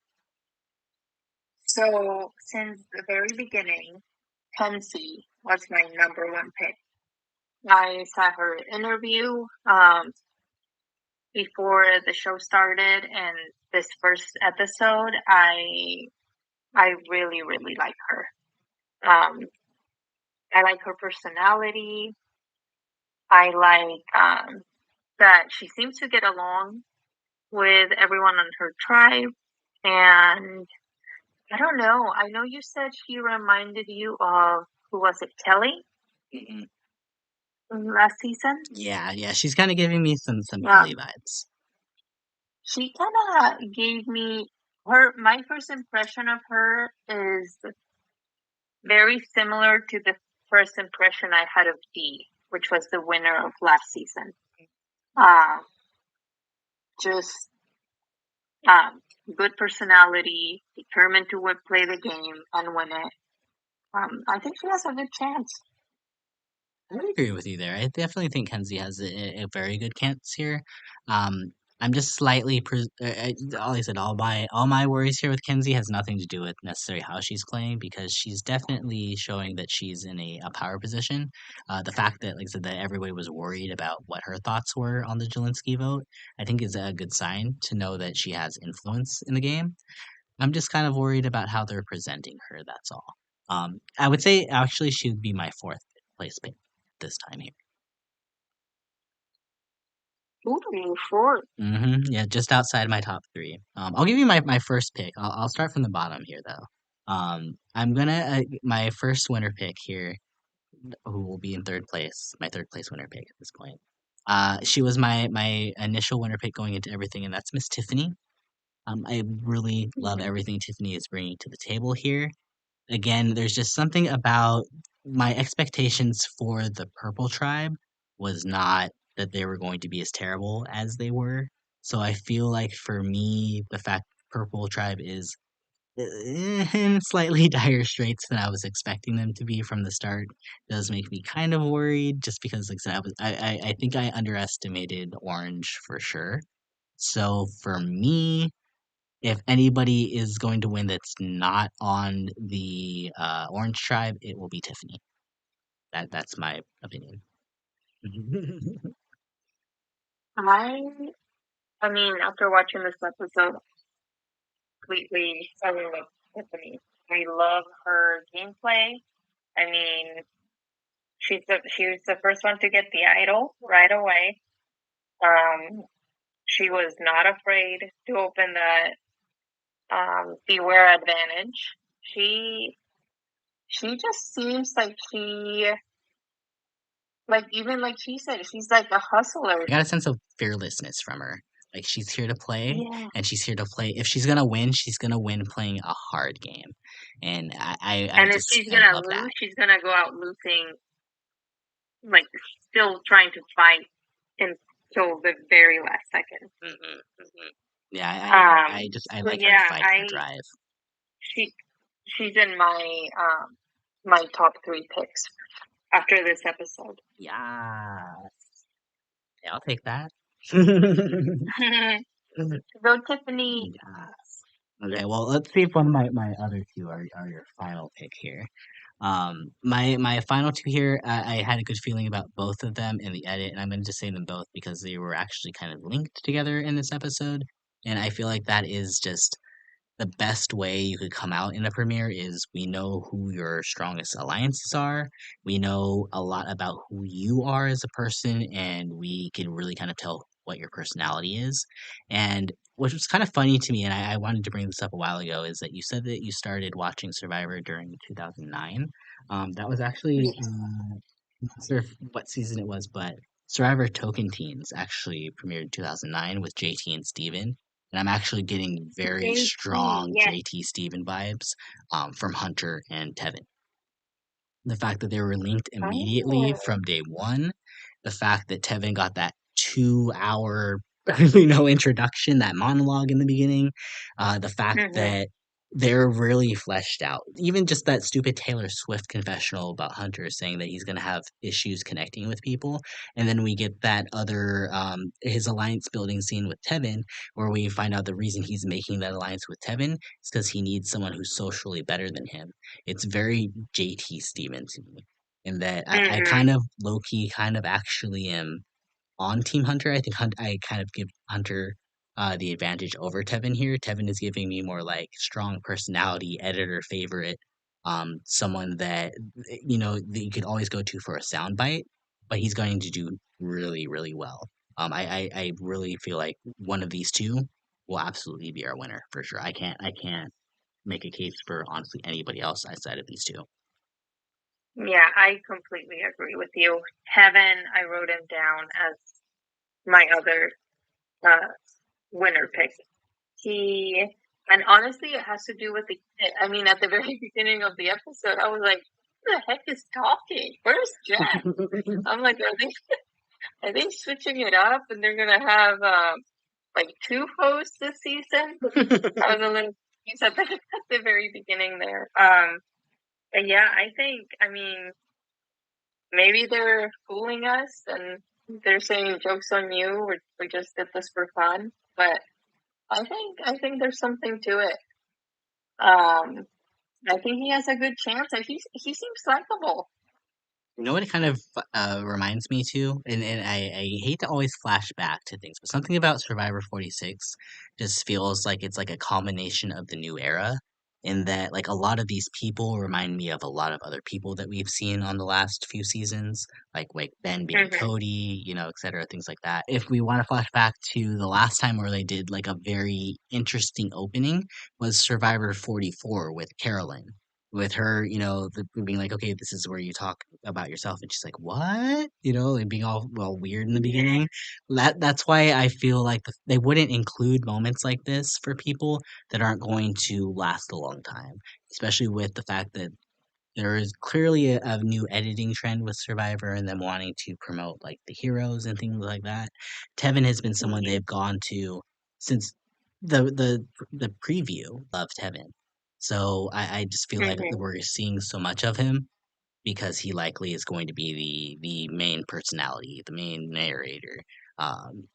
S2: So since the very beginning, Kenzie was my number one pick. I saw her interview before the show started, and this first episode, I really like her. I like her personality. I like that she seems to get along with everyone on her tribe, and I don't know. I know you said she reminded you of who was it, Kelly,
S1: Mhm.
S2: from last season?
S1: Yeah, she's kind of giving me some
S2: Yeah.
S1: Kelly vibes.
S2: She kind of gave me her. My first impression of her is very similar to the first impression I had of Dee, which was the winner of last season. Uh, just good personality, determined to play the game and win it. I think she has a good chance.
S1: I would agree with you there. I definitely think Kenzie has a very good chance here. Um, I'm just slightly, like I said, all my worries here with Kenzie has nothing to do with necessarily how she's playing because she's definitely showing that she's in a power position. The fact that, like I said, that everybody was worried about what her thoughts were on the Jelinski vote, I think is a good sign to know that she has influence in the game. I'm just kind of worried about how they're presenting her. That's all. I would say actually she would be my fourth place pick this time here.
S2: Ooh, four.
S1: Yeah, just outside my top three. I'll give you my first pick. I'll start from the bottom here though. I'm gonna my first winner pick here, who will be in third place. My third place winner pick at this point. She was my initial winner pick going into everything, and that's Miss Tiffany. I really love everything Tiffany is bringing to the table here. Again, there's just something about my expectations for the Purple Tribe was not that they were going to be as terrible as they were. So I feel like for me, the fact Purple Tribe is in slightly dire straits than I was expecting them to be from the start does make me kind of worried just because like I said, I think I underestimated Orange for sure. So for me, if anybody is going to win that's not on the Orange Tribe, it will be Tiffany. That's my opinion.
S2: I, I mean, after watching this episode, completely fell in love with Tiffany. I love her gameplay. I mean, she was the first one to get the idol right away. Um, she was not afraid to open that beware advantage. She she just seems like like even like she said, she's like a hustler.
S1: I got a sense of fearlessness from her. Like she's here to play,
S2: Yeah.
S1: and she's here to play. If she's gonna win playing a hard game, and I
S2: And if
S1: just
S2: she's
S1: I
S2: gonna
S1: love that.
S2: lose, she's gonna go out losing, like still trying to fight until the very last second.
S1: Hmm. Hmm. Yeah, I
S2: So
S1: like her
S2: yeah,
S1: fight, her drive.
S2: she she's in my my top 3 picks after this episode.
S1: Yeah, yeah, I'll take that.
S2: Go Tiffany.
S1: Yes. Okay, well, let's see if one of my other two are your final pick here. My final two here, I had a good feeling about both of them in the edit, and I'm going to just say them both because they were actually kind of linked together in this episode, and I feel like that is just the best way you could come out in a premiere is we know who your strongest alliances are. We know a lot about who you are as a person, and we can really kind of tell what your personality is. And what was kind of funny to me, and I wanted to bring this up a while ago, is that you said that you started watching Survivor during 2009. That was actually, not sure what season it was, but Survivor Token Teens actually premiered in 2009 with JT and Steven. And I'm actually getting very
S2: JT,
S1: strong
S2: yes.
S1: JT Steven vibes from Hunter and Tevin. The fact that they were linked immediately
S2: Oh.
S1: from day one, the fact that Tevin got that 2 hour, introduction, that monologue in the beginning, the fact
S2: Mm-hmm.
S1: that they're really fleshed out. Even just that stupid Taylor Swift confessional about Hunter saying that he's gonna have issues connecting with people, and then we get that other his alliance building scene with Tevin, where we find out the reason he's making that alliance with Tevin is because he needs someone who's socially better than him. It's very JT Steven to me. In that I
S2: Mm-hmm.
S1: kind of low key kind of actually am on Team Hunter. I think I kind of give Hunter the advantage over Tevin here. Tevin is giving me more like strong personality, editor favorite, someone that that you could always go to for a soundbite, but he's going to do really, really well. I really feel like one of these two will absolutely be our winner for sure. I can't make a case for honestly anybody else outside of these two.
S2: Yeah, I completely agree with you. Heaven, I wrote him down as my other uh, winner pick. He, and honestly, it has to do with I mean, at the very beginning of the episode, I was like, who the heck is talking? Where's Jack? I'm like, are they switching it up and they're going to have like 2 hosts this season? I was a little confused at the very beginning there. But yeah, I mean, maybe they're fooling us and they're saying jokes on you. We just did this for fun. But I think there's something to it. Um, I think he has a good chance. And he seems likable.
S1: You know what it kind of reminds me too, and I hate to always flash back to things, but something about Survivor 46 just feels like it's like a combination of the new era, in that like a lot of these people remind me of a lot of other people that we've seen on the last few seasons, like Ben being
S2: Mm-hmm.
S1: Cody, et cetera, things like that. If we want to flash back to the last time where they did like a very interesting opening was Survivor 44 with Carolyn, with her, being like, okay, this is where you talk about yourself, and she's like, what, and being all weird in the
S2: Yeah.
S1: beginning. That's why I feel like they wouldn't include moments like this for people that aren't going to last a long time, especially with the fact that there is clearly a new editing trend with Survivor and them wanting to promote like the heroes and things like that. Tevin has been someone they've gone to since the preview of Tevin. So I just feel like
S2: Mm-hmm.
S1: we're seeing so much of him because he likely is going to be the main personality, the main narrator. Um,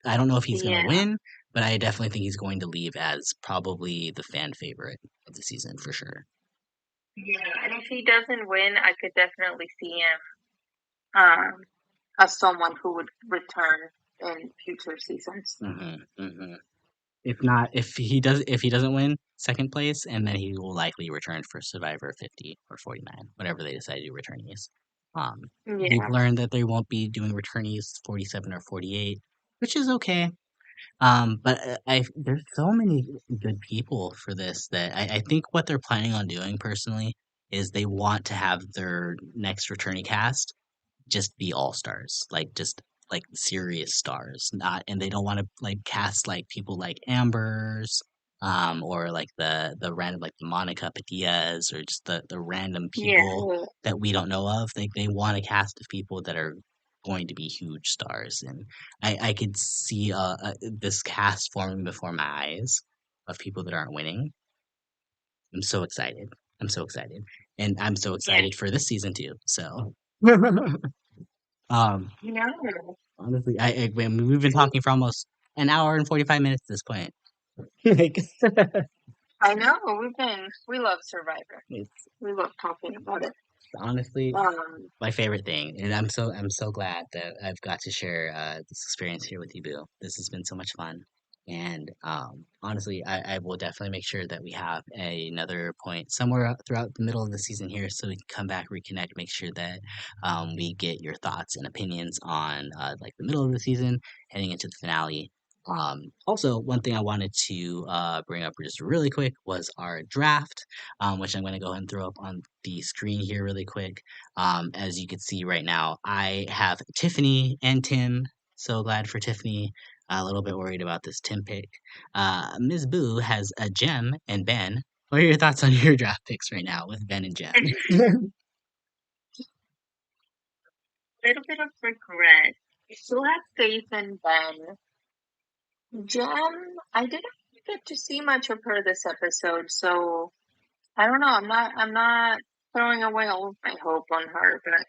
S1: I don't know if he's going to
S2: Yeah.
S1: win, but I definitely think he's going to leave as probably the fan favorite of the season for sure.
S2: Yeah. And if he doesn't win, I could definitely see him as someone who would return in future seasons.
S1: Hmm. Hmm. If not, if he doesn't win second place, and then he will likely return for Survivor 50 or 49, whatever they decide to do returnees. We've
S2: Yeah.
S1: learned that they won't be doing returnees 47 or 48, which is okay. But there's so many good people for this that I think what they're planning on doing personally is they want to have their next returning cast just be all stars, like just like serious stars, not and they don't want to like cast like people like Amber's, or like the random like the Monica Padillas or just the random
S2: Yeah.
S1: people that we don't know of. They want a cast of people that are going to be huge stars, and I could see this cast forming before my eyes of people that aren't winning. I'm so excited. I'm so excited, and I'm so
S2: Yeah.
S1: excited for this season too. So. Um,
S2: No.
S1: honestly, I mean, we've been talking for almost an hour and 45 minutes at this point. Like,
S2: I know. We love Survivor.
S1: it's
S2: We love talking about it.
S1: honestly
S2: Um,
S1: my favorite thing, and I'm so glad that I've got to share this experience here with you, Boo. This has been so much fun, and honestly, I will definitely make sure that we have another point somewhere throughout the middle of the season here, so we can come back, reconnect, make sure that we get your thoughts and opinions on like the middle of the season, heading into the finale. Also, one thing I wanted to bring up just really quick was our draft, which I'm going to go ahead and throw up on the screen here really quick. As you can see right now, I have Tiffany and Tim. So glad for Tiffany. A little bit worried about this Tim pick. Ms. Boo has a Jem and Ben. What are your thoughts on your draft picks right now with Ben and Jem?
S2: little bit of regret. I still have faith in Ben. Jem, I didn't get to see much of her this episode, so I don't know. I'm not throwing away all of my hope on her, but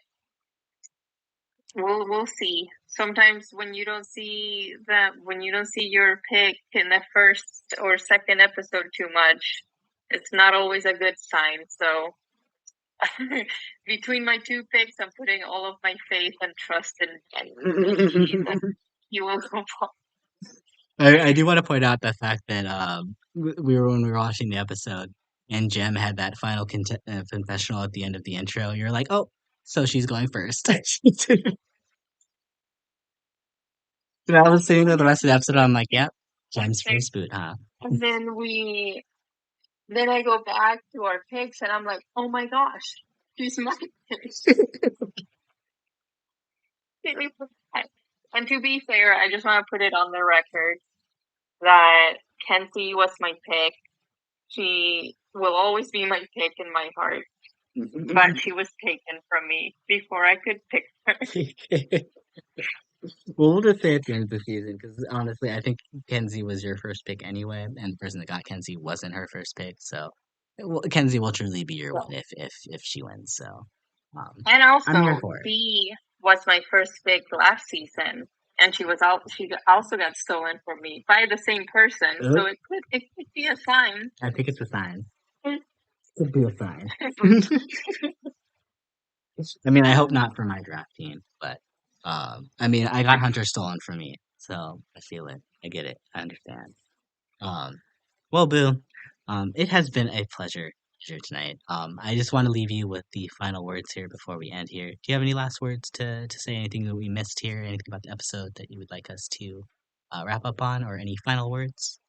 S2: we'll see. Sometimes when you don't see your pick in the first or second episode too much, it's not always a good sign. So between my two picks, I'm putting all of my faith and trust in Ben. He will go far.
S1: I do want to point out the fact that when we were watching the episode and Jem had that final confessional at the end of the intro. You're like, oh, so she's going first. And I was sitting there the rest of the episode. I'm like, yep, Jem's first boot, huh?
S2: And then I go back to our picks and I'm like, oh my gosh, she's my pick. And to be fair, I just want to put it on the record that Kenzie was my pick. She will always be my pick in my heart, but she was taken from me before I could pick her.
S1: Well, we'll just say at the end of the season, because honestly, I think Kenzie was your first pick anyway, and the person that got Kenzie wasn't her first pick. So, well, Kenzie will truly be your one if she wins. So,
S2: And
S1: I'm here
S2: also,
S1: for it.
S2: B was my first pick last season, and she also got stolen from me by the same person. So it could be a sign.
S1: I think it's a sign. It could be a sign. I mean, I hope not for my draft team, but I mean, I got Hunter stolen from me, so I feel it. I get it. I understand. Um, well, Boo, it has been a pleasure here tonight. I just want to leave you with the final words here before we end here. Do you have any last words to say? Anything that we missed here? Anything about the episode that you would like us to wrap up on, or any final words?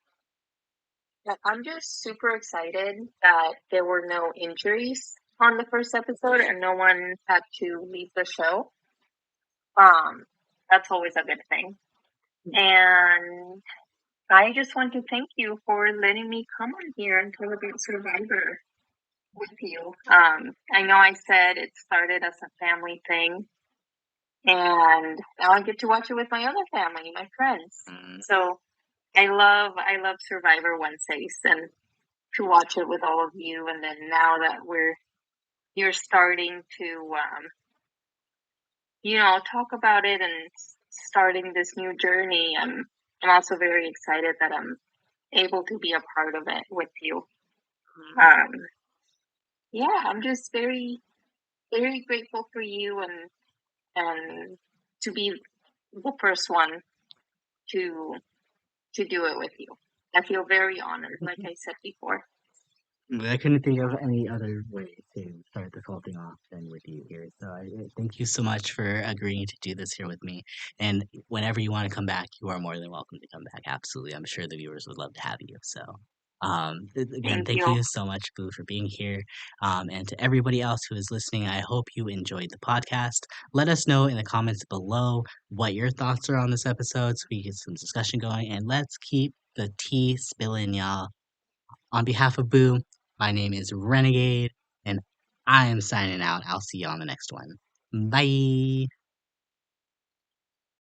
S2: I'm just super excited that there were no injuries on the first episode and no one had to leave the show. That's always a good thing. And I just want to thank you for letting me come on here and talk about Survivor with you. I know I said it started as a family thing, and now I get to watch it with my other family, my friends. So I love Survivor Wednesdays and to watch it with all of you. And then now that you're starting to talk about it and starting this new journey, I'm also very excited that I'm able to be a part of it with you. Yeah, I'm just very, very grateful for you and to be the first one to do it with you. I feel very honored, like I said before.
S1: I couldn't think of any other way to start this whole thing off than with you here. So I thank you so much for agreeing to do this here with me. And whenever you want to come back, you are more than welcome to come back. Absolutely. I'm sure the viewers would love to have you. So again,
S2: Thank
S1: thank
S2: you.
S1: you so much, Boo, for being here. And to everybody else who is listening, I hope you enjoyed the podcast. Let us know in the comments below what your thoughts are on this episode so we can get some discussion going. And let's keep the tea spilling, y'all. On behalf of Boo, my name is Renegade, and I am signing out. I'll see you on the next one. Bye.